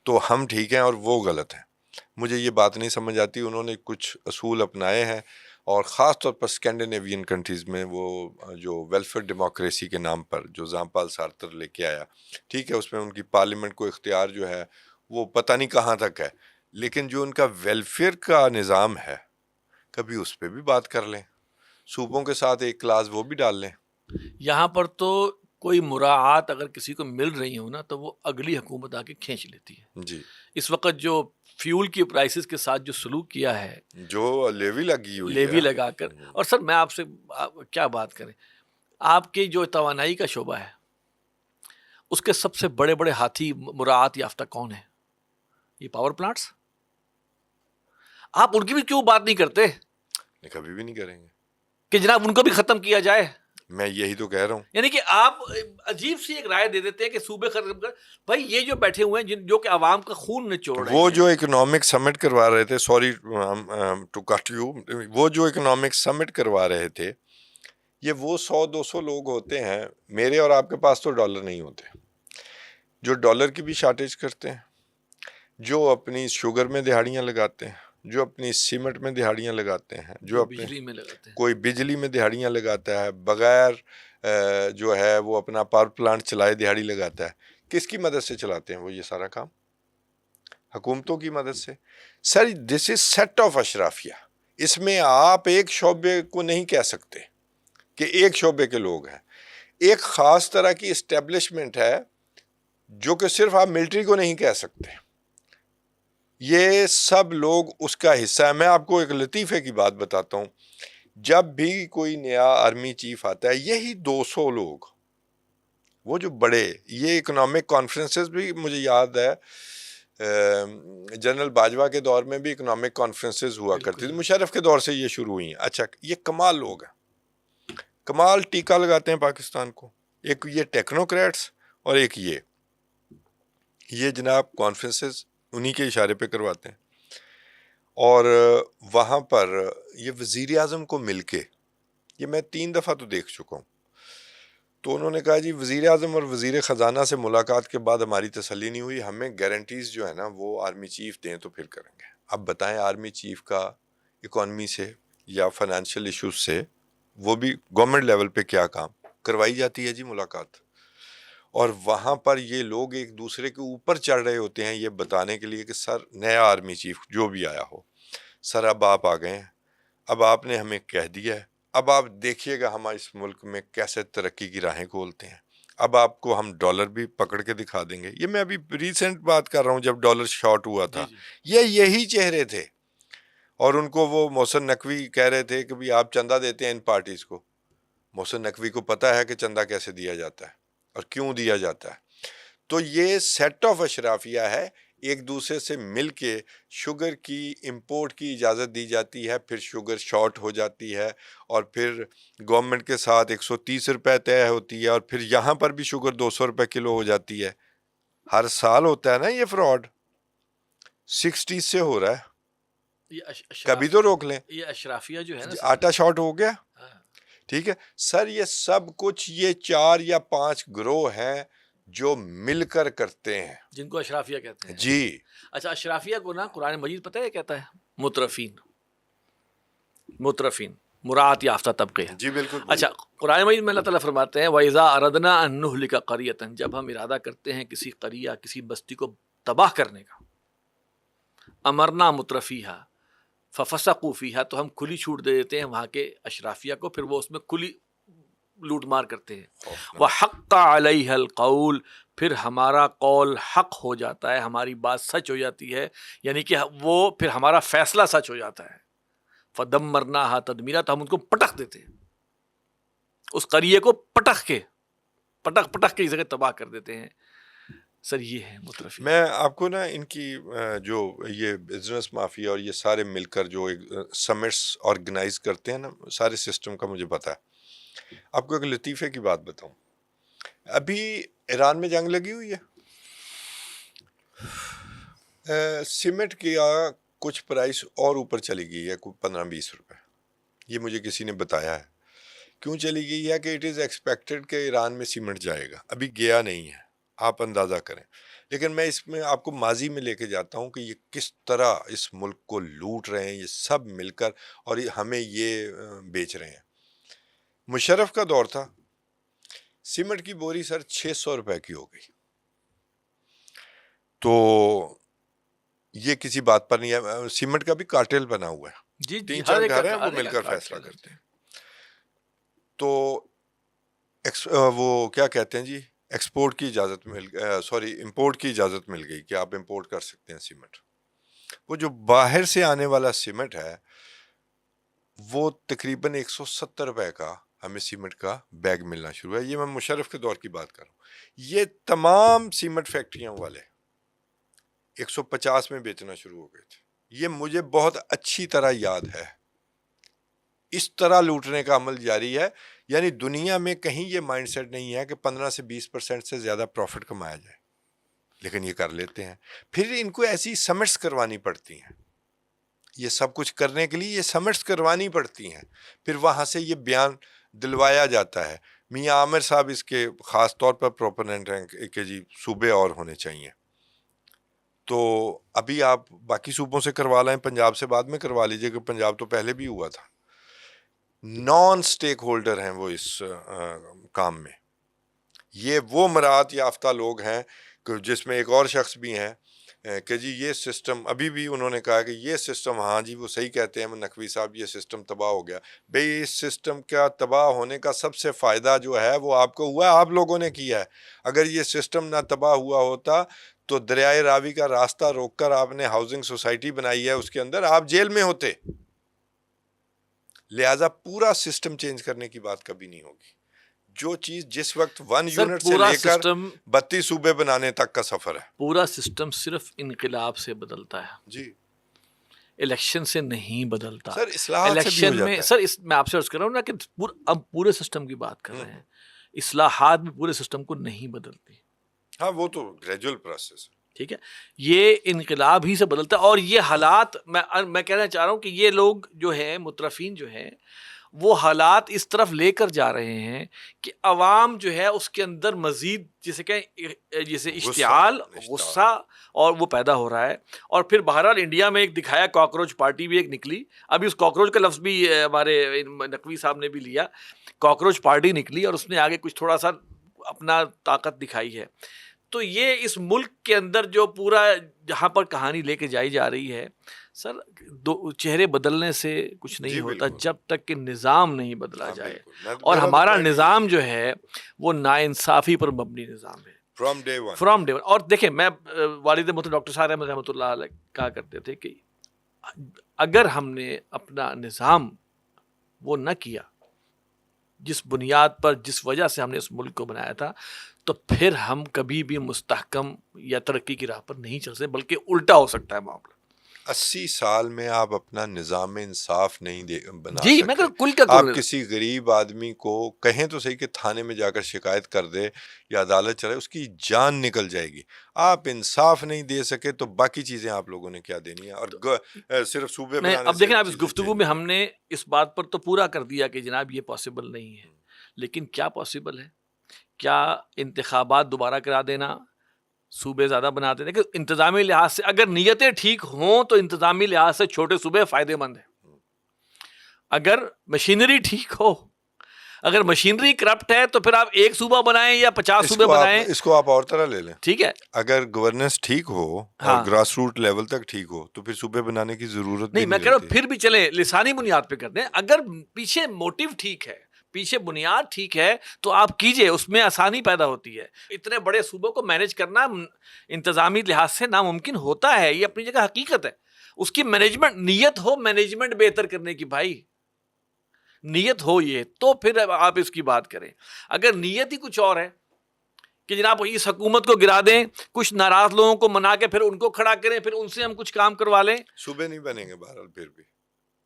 تو ہم ٹھیک ہیں اور وہ غلط ہیں. مجھے یہ بات نہیں سمجھ آتی. انہوں نے کچھ اصول اپنائے ہیں, اور خاص طور پر اسکینڈینیوین کنٹریز میں وہ جو ویلفیئر ڈیموکریسی کے نام پر جو جان پال سارتر لے کے آیا, ٹھیک ہے, اس میں ان کی پارلیمنٹ کو اختیار جو ہے وہ پتہ نہیں کہاں تک ہے, لیکن جو ان کا ویلفیئر کا نظام ہے کبھی اس پہ بھی بات کر لیں, صوبوں کے ساتھ ایک کلاس وہ بھی ڈال لیں. یہاں پر تو کوئی مراعات اگر کسی کو مل رہی ہو نا تو وہ اگلی حکومت آ کے کھینچ لیتی ہے. جی, اس وقت جو فیول کی پرائسز کے ساتھ جو سلوک کیا ہے, جو لیوی لگی ہوئی لیوی لگا کر, اور سر میں آپ سے کیا بات کریں, آپ کی جو توانائی کا شعبہ ہے اس کے سب سے بڑے بڑے ہاتھی مراعات یافتہ کون ہیں؟ یہ پاور پلانٹس آپ ان کی بھی کیوں بات نہیں کرتے کبھی بھی نہیں کریں گے کہ جناب ان کو بھی ختم کیا جائے؟ میں یہی تو کہہ رہا ہوں. یعنی کہ آپ عجیب سی ایک رائے دے دیتے ہیں کہ صوبے ختم کر. بھائی یہ جو بیٹھے ہوئے ہیں جو کہ عوام کا خون نچوڑ رہے ہیں, وہ جو اکنامک سمٹ کروا رہے تھے, سوری ٹو کٹ یو, وہ جو اکنامک سمٹ کروا رہے تھے, یہ وہ 100-200 لوگ ہوتے ہیں. میرے اور آپ کے پاس تو ڈالر نہیں ہوتے, جو ڈالر کی بھی شارٹیج کرتے ہیں, جو اپنی شوگر میں دہاڑیاں لگاتے ہیں, جو اپنی سیمنٹ میں دہاڑیاں لگاتے ہیں, جو اپنے بجلی میں لگاتے ہیں. کوئی بجلی میں دہاڑیاں لگاتا ہے, بغیر جو ہے وہ اپنا پاور پلانٹ چلائے دہاڑی لگاتا ہے. کس کی مدد سے چلاتے ہیں وہ یہ سارا کام؟ حکومتوں کی مدد سے. سر دس از سیٹ آف اشرافیہ. اس میں آپ ایک شعبے کو نہیں کہہ سکتے کہ ایک شعبے کے لوگ ہیں. ایک خاص طرح کی اسٹیبلشمنٹ ہے جو کہ صرف آپ ملٹری کو نہیں کہہ سکتے, یہ سب لوگ اس کا حصہ ہے. میں آپ کو ایک لطیفے کی بات بتاتا ہوں. جب بھی کوئی نیا آرمی چیف آتا ہے, یہی 200 لوگ, وہ جو بڑے, یہ اکنامک کانفرنسز بھی مجھے یاد ہے جنرل باجوہ کے دور میں بھی اکنامک کانفرنسز ہوا کرتی تھی, مشرف کے دور سے یہ شروع ہوئی ہیں. اچھا, یہ کمال لوگ ہیں, کمال ٹیکہ لگاتے ہیں پاکستان کو. ایک یہ ٹیکنوکریٹس اور ایک یہ جناب کانفرنسز انہی کے اشارے پہ کرواتے ہیں. اور وہاں پر یہ وزیر اعظم کو مل کے, یہ میں 3 دفعہ تو دیکھ چکا ہوں, تو انہوں نے کہا جی وزیر اعظم اور وزیر خزانہ سے ملاقات کے بعد ہماری تسلی نہیں ہوئی, ہمیں گارنٹیز جو ہے نا وہ آرمی چیف دیں تو پھر کریں گے. اب بتائیں آرمی چیف کا اکانومی سے یا فائنینشیل ایشوز سے, وہ بھی گورنمنٹ لیول پہ کیا کام کروائی جاتی ہے جی ملاقات. اور وہاں پر یہ لوگ ایک دوسرے کے اوپر چڑھ رہے ہوتے ہیں یہ بتانے کے لیے کہ سر نیا آرمی چیف جو بھی آیا ہو, سر اب آپ آ گئے ہیں, اب آپ نے ہمیں کہہ دیا ہے, اب آپ دیکھیے گا ہم اس ملک میں کیسے ترقی کی راہیں کھولتے ہیں, اب آپ کو ہم ڈالر بھی پکڑ کے دکھا دیں گے. یہ میں ابھی ریسنٹ بات کر رہا ہوں, جب ڈالر شارٹ ہوا تھا, یہی چہرے تھے. اور ان کو وہ محسن نقوی کہہ رہے تھے کہ بھی آپ چندہ دیتے ہیں ان پارٹیز کو. محسن نقوی کو پتہ ہے کہ چندہ کیسے دیا جاتا ہے اور کیوں دیا جاتا ہے. تو یہ سیٹ آف اشرافیہ ہے, ایک دوسرے سے مل کے شوگر کی امپورٹ کی اجازت دی جاتی ہے, پھر شوگر شارٹ ہو جاتی ہے, اور پھر گورنمنٹ کے ساتھ 130 روپے طے ہوتی ہے, اور پھر یہاں پر بھی شوگر 200 روپے کلو ہو جاتی ہے. ہر سال ہوتا ہے نا یہ فراڈ, 60 سے ہو رہا ہے, کبھی تو روک لیں. یہ اشرافیہ جو ہے نا, آٹا شارٹ ہو گیا, ٹھیک ہے سر, یہ سب کچھ یہ 4 یا 5 گروہ ہیں جو مل کر کرتے ہیں, جن کو اشرافیہ کہتے ہیں. جی. اچھا, اشرافیہ کو نا قرآن مجید پتہ ہے کہتا ہے مترفین, مترفین مراعات یافتہ طبقے ہیں. جی بالکل. اچھا, قرآن مجید میں اللہ تعالیٰ فرماتے ہیں وَإِذَا أَرَدْنَا أَن نُهْلِكَ قَرْيَةً, جب ہم ارادہ کرتے ہیں کسی قریہ کسی بستی کو تباہ کرنے کا, امرنا مترفیہا ففسقوا فیہا, تو ہم کھلی چھوٹ دے دیتے ہیں وہاں کے اشرافیہ کو, پھر وہ اس میں کھلی لوٹ مار کرتے ہیں. وَحَقَّ عَلَيْهَا الْقَوْلُ, پھر ہمارا قول حق ہو جاتا ہے, ہماری بات سچ ہو جاتی ہے, یعنی کہ وہ پھر ہمارا فیصلہ سچ ہو جاتا ہے. فَدَمَّرْنَاهَا تَدْمِيرًا, تو ہم ان کو پٹخ دیتے ہیں, اس قریے کو پٹخ کے اس جگہ تباہ کر دیتے ہیں. سر یہ ہے مترفی. میں آپ کو نا ان کی جو یہ بزنس مافیا اور یہ سارے مل کر جو سمٹس آرگنائز کرتے ہیں نا, سارے سسٹم کا مجھے پتا ہے. آپ کو ایک لطیفے کی بات بتاؤں, ابھی ایران میں جنگ لگی ہوئی ہے, سیمنٹ کی کچھ پرائس اور اوپر چلی گئی ہے, کوئی 15-20 روپے. یہ مجھے کسی نے بتایا ہے. کیوں چلی گئی ہے؟ کہ اٹ از ایکسپیکٹڈ کہ ایران میں سیمنٹ جائے گا, ابھی گیا نہیں ہے, آپ اندازہ کریں. لیکن میں اس میں آپ کو ماضی میں لے کے جاتا ہوں کہ یہ کس طرح اس ملک کو لوٹ رہے ہیں یہ سب مل کر, اور ہمیں یہ بیچ رہے ہیں. مشرف کا دور تھا, سیمنٹ کی بوری سر 600 روپے کی ہو گئی. تو یہ کسی بات پر نہیں ہے, سیمنٹ کا بھی کارٹیل بنا ہوا ہے, 3-4 گھر ہیں وہ مل کر فیصلہ کرتے ہیں. تو وہ کیا کہتے ہیں جی, ایکسپورٹ کی اجازت امپورٹ کی اجازت مل گئی کہ آپ امپورٹ کر سکتے ہیں سیمنٹ. وہ جو باہر سے آنے والا سیمنٹ ہے وہ تقریباً 170 روپے کا ہمیں سیمنٹ کا بیگ ملنا شروع ہے. یہ میں مشرف کے دور کی بات کر رہا ہوں. یہ تمام سیمنٹ فیکٹریوں والے 150 میں بیچنا شروع ہو گئے تھے. یہ مجھے بہت اچھی طرح یاد ہے. اس طرح لوٹنے کا عمل جاری ہے. یعنی دنیا میں کہیں یہ مائنڈ سیٹ نہیں ہے کہ 15 سے 20% سے زیادہ پروفٹ کمایا جائے, لیکن یہ کر لیتے ہیں. پھر ان کو ایسی سمٹس کروانی پڑتی ہیں. یہ سب کچھ کرنے کے لیے یہ سمٹس کروانی پڑتی ہیں. پھر وہاں سے یہ بیان دلوایا جاتا ہے. میاں عامر صاحب اس کے خاص طور پر پروپوننٹ ہیں کہ جی صوبے اور ہونے چاہیے. تو ابھی آپ باقی صوبوں سے کروا لیں, پنجاب سے بعد میں کروا لیجئے کہ پنجاب تو پہلے بھی ہوا تھا. نان سٹیک ہولڈر ہیں وہ اس کام میں. یہ وہ مراعات یافتہ لوگ ہیں کہ جس میں ایک اور شخص بھی ہیں کہ جی یہ سسٹم, ابھی بھی انہوں نے کہا کہ یہ سسٹم, ہاں جی وہ صحیح کہتے ہیں نقوی صاحب, یہ سسٹم تباہ ہو گیا. بھئی اس سسٹم کا تباہ ہونے کا سب سے فائدہ جو ہے وہ آپ کو ہوا ہے, آپ لوگوں نے کیا ہے. اگر یہ سسٹم نہ تباہ ہوا ہوتا تو دریائے راوی کا راستہ روک کر آپ نے ہاؤسنگ سوسائٹی بنائی ہے, اس کے اندر آپ جیل میں ہوتے. لہٰذا پورا سسٹم چینج کرنے کی بات کبھی نہیں ہوگی. جو چیز جس وقت 1 یونٹ سے لے کر 32 صوبے بنانے تک کا سفر ہے, پورا سسٹم صرف انقلاب سے بدلتا ہے جی الیکشن سے نہیں بدلتا. سر, اصلاحات سے بھی ہو الیکشن جاتا میں ہے. سر میں آپ سے عرض کر رہا ہوں نا کہ اب پورے سسٹم کی بات کر رہے ہیں. اصلاحات بھی پورے سسٹم کو نہیں بدلتی. ہاں وہ تو گریجول پروسیس ہے. ٹھیک ہے, یہ انقلاب ہی سے بدلتا ہے. اور یہ حالات میں کہنا چاہ رہا ہوں کہ یہ لوگ جو ہیں مترفین جو ہیں وہ حالات اس طرف لے کر جا رہے ہیں کہ عوام جو ہے اس کے اندر مزید جیسے کہ جیسے اشتعال, غصہ اور وہ پیدا ہو رہا ہے. اور پھر بہرحال انڈیا میں ایک دکھایا, کاکروچ پارٹی بھی ایک نکلی. ابھی اس کاکروچ کا لفظ بھی ہمارے نقوی صاحب نے بھی لیا. کاکروچ پارٹی نکلی اور اس نے آگے کچھ تھوڑا سا اپنا طاقت دکھائی ہے. تو یہ اس ملک کے اندر جو پورا جہاں پر کہانی لے کے جائی جا رہی ہے سر, چہرے بدلنے سے کچھ نہیں ہوتا جب تک کہ نظام نہیں بدلا جائے. اور ہمارا نظام جو ہے وہ ناانصافی پر مبنی نظام ہے فرام ڈے ون. اور دیکھیں میں والد محترم ڈاکٹر صاحب احمد رحمۃ اللہ علیہ کہا کرتے تھے کہ اگر ہم نے اپنا نظام وہ نہ کیا جس بنیاد پر جس وجہ سے ہم نے اس ملک کو بنایا تھا, تو پھر ہم کبھی بھی مستحکم یا ترقی کی راہ پر نہیں چل سکتے, بلکہ الٹا ہو سکتا ہے معاملہ. 80 سال میں آپ اپنا نظام انصاف نہیں بنا جی, سکتے. میں کل کا آپ کسی غریب آدمی کو کہیں تو صحیح کہ تھانے میں جا کر شکایت کر دے یا عدالت چلائے, اس کی جان نکل جائے گی. آپ انصاف نہیں دے سکے تو باقی چیزیں آپ لوگوں نے کیا دینی ہے. اور صرف صوبے بنانے سے. اب دیکھیں, اب اس گفتگو میں ہم نے اس بات پر تو پورا کر دیا کہ جناب یہ پاسبل نہیں ہے, لیکن کیا پاسبل ہے؟ کیا انتخابات دوبارہ کرا دینا, صوبے زیادہ بنا دینا؟ کہ انتظامی لحاظ سے اگر نیتیں ٹھیک ہوں تو انتظامی لحاظ سے چھوٹے صوبے فائدے مند ہیں. اگر مشینری ٹھیک ہو, اگر مشینری کرپٹ ہے تو پھر آپ ایک صوبہ بنائیں یا 50 صوبے بنائیں. اس کو آپ اور طرح لے لیں. ٹھیک ہے, اگر گورننس ٹھیک ہو اور گراس روٹ لیول تک ٹھیک ہو تو پھر صوبے بنانے کی ضرورت نہیں. میں کہہ رہا ہوں پھر بھی چلیں لسانی بنیاد پہ کر دیں. اگر پیچھے موٹیو ٹھیک ہے, پیچھے بنیاد ٹھیک ہے, تو آپ کیجئے, اس میں آسانی پیدا ہوتی ہے. اتنے بڑے صوبوں کو مینیج کرنا انتظامی لحاظ سے ناممکن ہوتا ہے, یہ اپنی جگہ حقیقت ہے. اس کی مینجمنٹ, نیت ہو مینجمنٹ بہتر کرنے کی, بھائی نیت ہو یہ, تو پھر آپ اس کی بات کریں. اگر نیت ہی کچھ اور ہے کہ جناب اس حکومت کو گرا دیں, کچھ ناراض لوگوں کو منا کے پھر ان کو کھڑا کریں, پھر ان سے ہم کچھ کام کروا لیں, صوبے نہیں بنیں گے. بہرحال پھر بھی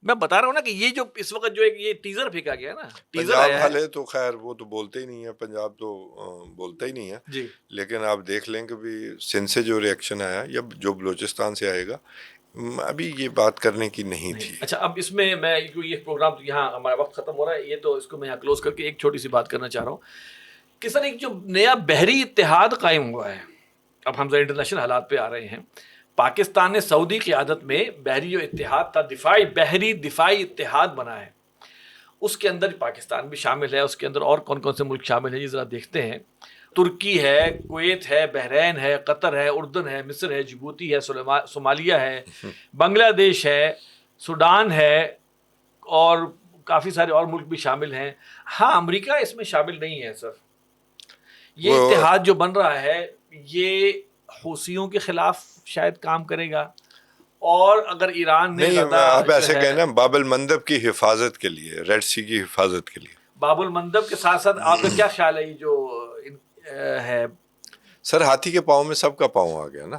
میں بتا رہا ہوں نا کہ یہ جو اس وقت جو یہ ٹیزر پھینکا گیا نا, ٹیزر پنجاب آیا ہے والے تو خیر وہ تو بولتے ہی نہیں ہے, پنجاب تو بولتا ہی نہیں ہے جی. لیکن آپ دیکھ لیں کہ بھی سندھ سے جو ریئیکشن آیا یا جو بلوچستان سے آئے گا, ابھی یہ بات کرنے کی نہیں تھی. اچھا, اب اس میں میں یہ پروگرام یہاں ہمارا وقت ختم ہو رہا ہے, یہ تو اس کو میں یہاں کلوز کر کے ایک چھوٹی سی بات کرنا چاہ رہا ہوں کہ سر ایک جو نیا بحری اتحاد قائم ہوا ہے, اب ہم انٹرنیشنل حالات پہ آ رہے ہیں. پاکستان نے سعودی قیادت میں بحری جو اتحاد تھا, بحری دفاعی اتحاد بنا ہے. اس کے اندر پاکستان بھی شامل ہے, اس کے اندر اور کون کون سے ملک شامل ہیں یہ ذرا دیکھتے ہیں. ترکی ہے, کویت ہے, بحرین ہے, قطر ہے, اردن ہے, مصر ہے, جبوتی ہے, صومالیہ ہے, بنگلہ دیش ہے, سوڈان ہے, اور کافی سارے اور ملک بھی شامل ہیں. ہاں, امریکہ اس میں شامل نہیں ہے سر. یہ اتحاد جو بن رہا ہے یہ حوثیوں کے خلاف شاید کام کرے گا, اور اگر ایران نے نہیں, آپ ایسے کہیں نا باب المندب کی حفاظت کے لیے, ریڈ سی کی حفاظت کے لیے. باب المندب کے ساتھ ساتھ آپ کا کیا خیال ہے یہ جو ہے؟ سر ہاتھی کے پاؤں میں سب کا پاؤں آ گیا نا.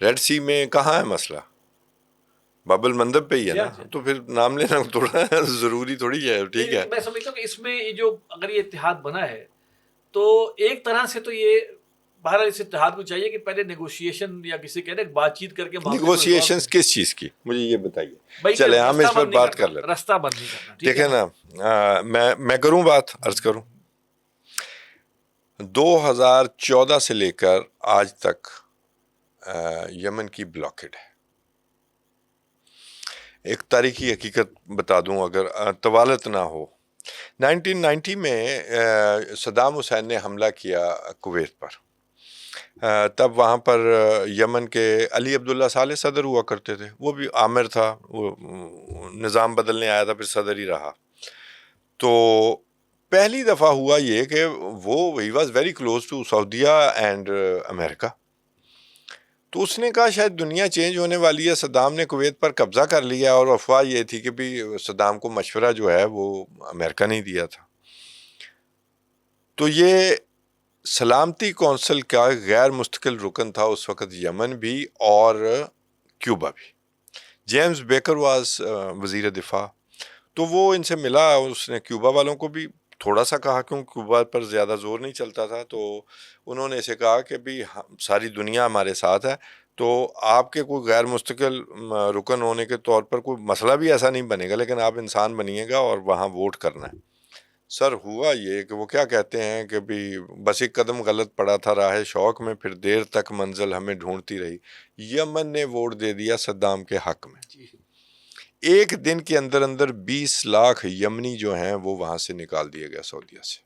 ریڈ سی میں کہاں ہے مسئلہ؟ باب المندب پہ ہی ہے نا. تو پھر نام لینا تھوڑا ضروری تھوڑی ہے. ٹھیک ہے, میں سمجھتا ہوں کہ اس میں یہ جو اگر یہ اتحاد بنا ہے تو ایک طرح سے تو یہ بہرحال اس اتحاد کو چاہیے کہ پہلے نیگوشیشن یا کسی کہنے بات چیت کر کے نیگوشیشنز کس چیز کی مجھے یہ بتائیے. چلے ہم اس پر بات کر لیتے ہیں. رستہ بند نہیں کرنا. دیکھیں نا, میں کروں بات, عرض کروں. 2014 سے لے کر آج تک یمن کی بلاکڈ ہے. ایک تاریخی حقیقت بتا دوں اگر طوالت نہ ہو. 1990 میں صدام حسین نے حملہ کیا کویت پر. تب وہاں پر یمن کے علی عبداللہ صالح صدر ہوا کرتے تھے. وہ بھی عامر تھا, وہ نظام بدلنے آیا تھا پھر صدر ہی رہا. تو پہلی دفعہ ہوا یہ کہ وہ ہی was very close to Saudi and America. تو اس نے کہا شاید دنیا چینج ہونے والی ہے, صدام نے کویت پر قبضہ کر لیا, اور افواہ یہ تھی کہ بھی صدام کو مشورہ جو ہے وہ امریکہ نے دیا تھا. تو یہ سلامتی کونسل کا غیر مستقل رکن تھا اس وقت یمن بھی اور کیوبا بھی. جیمز بیکر واز وزیر دفاع. تو وہ ان سے ملا, اس نے کیوبا والوں کو بھی تھوڑا سا کہا, کیونکہ کیوبا پر زیادہ زور نہیں چلتا تھا. تو انہوں نے اسے کہا کہ بھی ساری دنیا ہمارے ساتھ ہے, تو آپ کے کوئی غیر مستقل رکن ہونے کے طور پر کوئی مسئلہ بھی ایسا نہیں بنے گا, لیکن آپ انسان بنیے گا اور وہاں ووٹ کرنا ہے. سر ہوا یہ کہ وہ کیا کہتے ہیں کہ بھی بس ایک قدم غلط پڑا تھا راہ شوق میں, پھر دیر تک منزل ہمیں ڈھونڈتی رہی. یمن نے ووٹ دے دیا صدام کے حق میں. ایک دن کے اندر اندر 20 لاکھ یمنی جو ہیں وہ وہاں سے نکال دیے گئے سعودیہ سے,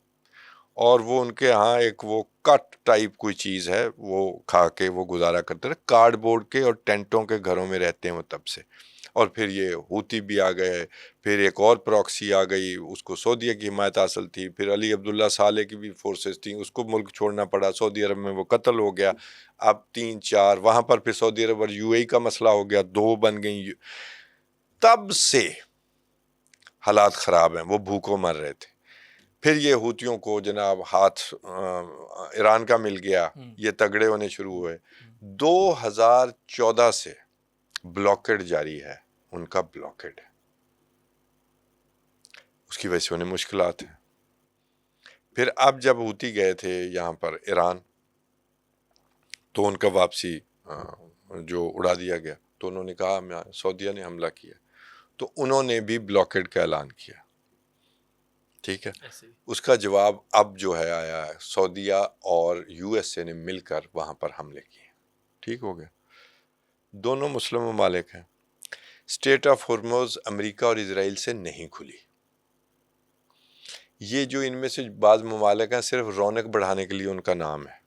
اور وہ ان کے ہاں ایک وہ کٹ ٹائپ کوئی چیز ہے وہ کھا کے وہ گزارا کرتے رہے. کارڈ بورڈ کے اور ٹینٹوں کے گھروں میں رہتے ہیں وہ تب سے. اور پھر یہ ہوتی بھی آ گئے, پھر ایک اور پراکسی آ گئی, اس کو سعودیہ کی حمایت حاصل تھی. پھر علی عبداللہ صالح کی بھی فورسز تھیں, اس کو ملک چھوڑنا پڑا. سعودی عرب میں وہ قتل ہو گیا. اب 3-4 وہاں پر, پھر سعودی عرب اور یو اے ای کا مسئلہ ہو گیا, 2 بن گئیں. تب سے حالات خراب ہیں, وہ بھوکوں مر رہے تھے. پھر یہ ہوتیوں کو جناب ہاتھ ایران کا مل گیا, یہ تگڑے ہونے شروع ہوئے. 2014 سے بلاکڈ جاری ہے, ان کا بلاکڈ ہے, اس کی وجہ سے انہیں مشکلات ہیں. پھر اب جب ہوتی گئے تھے یہاں پر ایران, تو ان کا واپسی جو اڑا دیا گیا, تو انہوں نے کہا سعودیہ نے حملہ کیا, تو انہوں نے بھی بلاکڈ کا اعلان کیا. ٹھیک ہے, اس کا جواب اب جو ہے آیا ہے, سعودیہ اور یو ایس اے نے مل کر وہاں پر حملے کیے. ٹھیک ہو گیا, دونوں مسلم ممالک ہیں. اسٹریٹ آف ہرمز امریکہ اور اسرائیل سے نہیں کھلی. یہ جو ان میں سے بعض ممالک ہیں صرف رونق بڑھانے کے لیے ان کا نام ہے.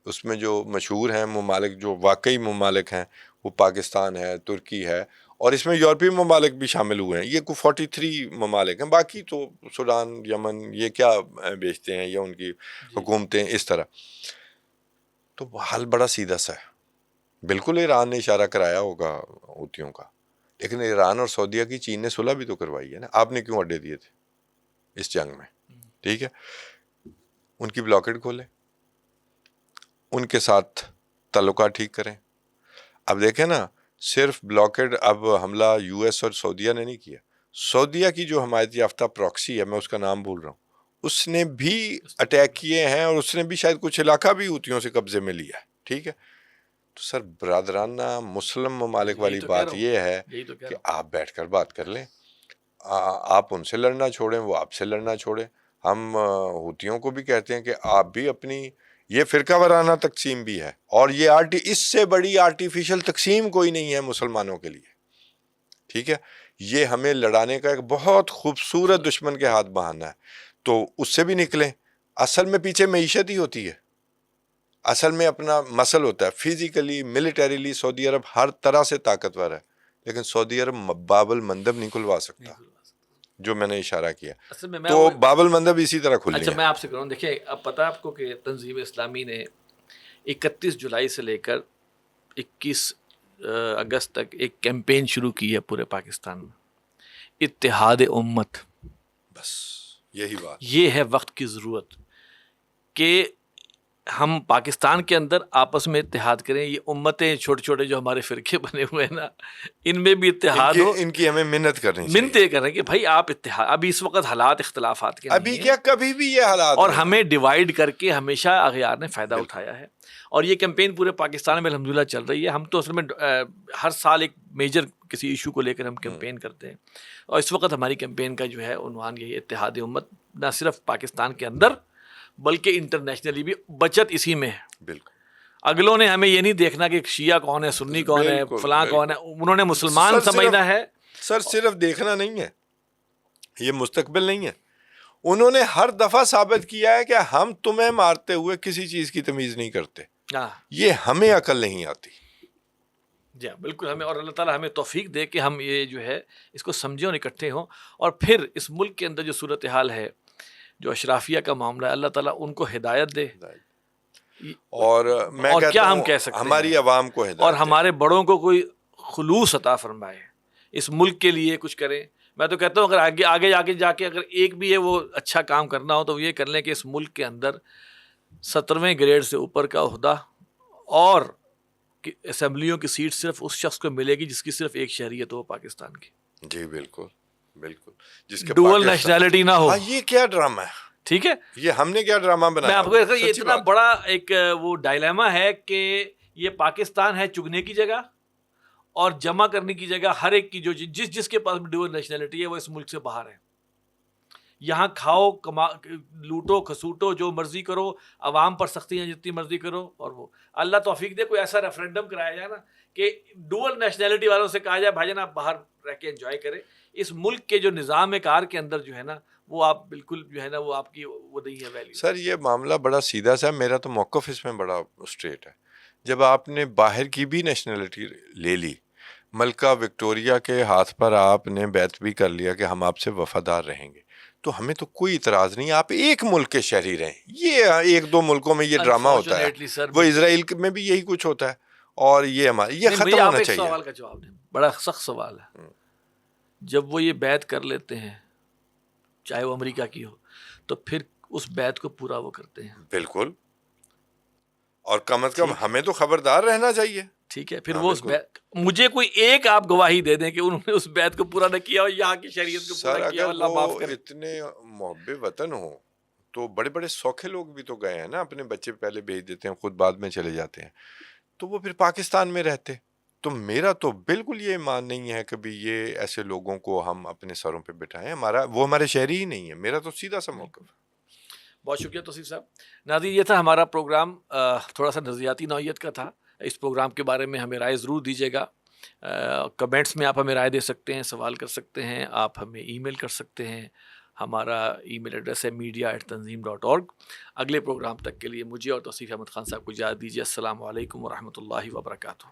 اس میں جو مشہور ہیں ممالک جو واقعی ممالک ہیں وہ پاکستان ہے, ترکی ہے, اور اس میں یورپی ممالک بھی شامل ہوئے ہیں. یہ کوئی 43 ممالک ہیں, باقی تو سوڈان, یمن, یہ کیا بیچتے ہیں, یا ان کی حکومتیں اس طرح. تو حل بڑا سیدھا سا ہے. بالکل ایران نے اشارہ کرایا ہوگا ہوتیوں کا, لیکن ایران اور سعودیہ کی چین نے صلح بھی تو کروائی ہے نا. آپ نے کیوں اڈے دیے تھے اس جنگ میں؟ ٹھیک ہے, ان کی بلاکڈ کھولیں, ان کے ساتھ تعلقات ٹھیک کریں. اب دیکھیں نا, صرف بلاکڈ اب حملہ یو ایس اور سعودیہ نے نہیں کیا. سعودیہ کی جو حمایت یافتہ پراکسی ہے, میں اس کا نام بھول رہا ہوں, اس نے بھی اٹیک کیے ہیں, اور اس نے بھی شاید کچھ علاقہ بھی ہوتیوں سے قبضے میں لیا ہے. ٹھیک ہے, تو سر برادرانہ مسلم ممالک والی بات یہ ہے کہ آپ بیٹھ کر بات کر لیں. آپ ان سے لڑنا چھوڑیں, وہ آپ سے لڑنا چھوڑیں. ہم ہوتیوں کو بھی کہتے ہیں کہ آپ بھی اپنی, یہ فرقہ وارانہ تقسیم بھی ہے, اور یہ اس سے بڑی آرٹیفیشل تقسیم کوئی نہیں ہے مسلمانوں کے لیے. ٹھیک ہے, یہ ہمیں لڑانے کا ایک بہت خوبصورت دشمن کے ہاتھ بہانا ہے, تو اس سے بھی نکلیں. اصل میں پیچھے معیشت ہی ہوتی ہے, اصل میں اپنا مسل ہوتا ہے. فزیکلی ملٹریلی سعودی عرب ہر طرح سے طاقتور ہے, لیکن سعودی عرب باب المندب نہیں کھلوا سکتا, جو میں نے اشارہ کیا. تو باب المندب اسی طرح کھلنی ہے. اچھا, میں آپ سے کروں, دیکھیں اب پتہ آپ کو کہ تنظیم اسلامی نے 31 جولائی سے لے کر 21 اگست تک ایک کیمپین شروع کی ہے پورے پاکستان میں, اتحاد امت. بس یہی بات, یہ ہے وقت کی ضرورت کہ ہم پاکستان کے اندر آپس میں اتحاد کریں. یہ امتیں چھوٹے چھوٹے جو ہمارے فرقے بنے ہوئے ہیں نا, ان میں بھی اتحاد ہو. ان کی ہمیں منت کرنی چاہیے, منتیں کریں کہ بھائی آپ اتحاد, ابھی اس وقت حالات اختلافات کے ابھی نہیں ہیں, کیا کبھی بھی یہ حالات اور نہیں. ہمیں ڈیوائیڈ کر کے ہمیشہ اغیار نے فائدہ اٹھایا ہے. اور یہ کیمپین پورے پاکستان میں الحمدللہ چل رہی ہے. ہم تو اصل میں ہر سال ایک میجر کسی ایشو کو لے کر ہم کیمپین کرتے ہیں, اور اس وقت ہماری کیمپین کا جو ہے عنوان یہی اتحاد امت, نہ صرف پاکستان کے اندر بلکہ انٹرنیشنلی بھی بچت اسی میں ہے. بالکل. اگلوں نے ہمیں یہ نہیں دیکھنا کہ شیعہ کون ہے, سنی کون ہے, فلاں کون ہے, انہوں نے مسلمان سمجھنا ہے. سر صرف دیکھنا نہیں ہے, یہ مستقبل نہیں ہے. انہوں نے ہر دفعہ ثابت کیا ہے کہ ہم تمہیں مارتے ہوئے کسی چیز کی تمیز نہیں کرتے. یہ ہمیں عقل نہیں آتی. جی بالکل, ہمیں, اور اللہ تعالیٰ ہمیں توفیق دے کہ ہم یہ جو ہے اس کو سمجھیں اور اکٹھے ہوں. اور پھر اس ملک کے اندر جو صورتحال ہے, جو اشرافیہ کا معاملہ ہے, اللہ تعالیٰ ان کو ہدایت دے. اور میں اور کہتا کیا ہوں ہم کہہ سکتے ہیں, ہماری عوام کو ہدایت اور دے. ہمارے بڑوں کو کوئی خلوص عطا فرمائے, اس ملک کے لیے کچھ کریں. میں تو کہتا ہوں اگر آگے جا کے اگر ایک بھی ہے وہ اچھا کام کرنا ہو تو یہ کر لیں کہ اس ملک کے اندر 17ویں گریڈ سے اوپر کا عہدہ اور اسمبلیوں کی سیٹ صرف اس شخص کو ملے گی جس کی صرف ایک شہریت ہو پاکستان کی. جی بالکل بالکل, جس کے ڈوئل نیشنلٹی نہ ہو. ہاں یہ کیا ڈرامہ ہے, ٹھیک ہے, یہ ہم نے کیا ڈرامہ بنایا. میں آپ کو یہ اتنا بڑا ایک وہ ڈائلیما ہے کہ یہ پاکستان ہے چگنے کی جگہ اور جمع کرنے کی جگہ. ہر ایک کی جو جس کے پاس ڈوئل نیشنلٹی ہے وہ اس ملک سے باہر ہے. یہاں کھاؤ, لوٹو کھسوٹو, جو مرضی کرو, عوام پر سختیاں جتنی مرضی کرو. اور وہ اللہ توفیق دے کوئی ایسا ریفرینڈم کرایا جائے نا کہ ڈوئل نیشنلٹی والوں سے کہا جائے بھائی جان آپ باہر رہ کے انجوائے کریں. اس ملک کے جو نظام کار کے اندر جو ہے نا وہ آپ بالکل جو ہے نا وہ آپ کی وہ نہیں ہے ویلیو. سر یہ معاملہ بڑا سیدھا سا, میرا تو موقف اس میں بڑا اسٹریٹ ہے. جب آپ نے باہر کی بھی نیشنلٹی لے لی, ملکہ وکٹوریہ کے ہاتھ پر آپ نے بیعت بھی کر لیا کہ ہم آپ سے وفادار رہیں گے, تو ہمیں تو کوئی اعتراض نہیں, آپ ایک ملک کے شہری رہیں. یہ ایک دو ملکوں میں یہ ڈرامہ ہوتا ہے, وہ اسرائیل میں بھی یہی کچھ ہوتا ہے, اور یہ ہمارا یہ ختم ہونا چاہیے. سوال کا جواب دیں, بڑا سخت سوال ہے. جب وہ یہ بیعت کر لیتے ہیں چاہے وہ امریکہ کی ہو, تو پھر اس بیعت کو پورا وہ کرتے ہیں. بالکل, اور کم از کم ہمیں تو خبردار رہنا چاہیے. ٹھیک ہے, پھر وہ اس بیعت, مجھے کوئی ایک آپ گواہی دے دیں کہ انہوں نے اس بیعت کو پورا نہ کیا اور یہاں کی شریعت کو پورا کیا. اللہ معاف کرے. اتنے محب وطن ہوں تو بڑے بڑے سوکھے لوگ بھی تو گئے ہیں نا, اپنے بچے پہلے بھیج دیتے ہیں, خود بعد میں چلے جاتے ہیں, تو وہ پھر پاکستان میں رہتے. تو میرا تو بالکل یہ ایمان نہیں ہے کبھی یہ ایسے لوگوں کو ہم اپنے سروں پہ بٹھائیں. وہ ہمارے شہری ہی نہیں ہے. میرا تو سیدھا سا موقف ہے. بہت شکریہ توصیف صاحب. ناظرین یہ تھا ہمارا پروگرام, تھوڑا سا نظریاتی نوعیت کا تھا. اس پروگرام کے بارے میں ہمیں رائے ضرور دیجیے گا. کمنٹس میں آپ ہمیں رائے دے سکتے ہیں, سوال کر سکتے ہیں, آپ ہمیں ای میل کر سکتے ہیں. ہمارا ای میل ایڈریس ہے media@tanzeem.org. اگلے پروگرام تک کے لیے مجھے اور توصیف احمد خان صاحب کو اجازت دیجیے. السلام علیکم ورحمۃ اللہ وبرکاتہ.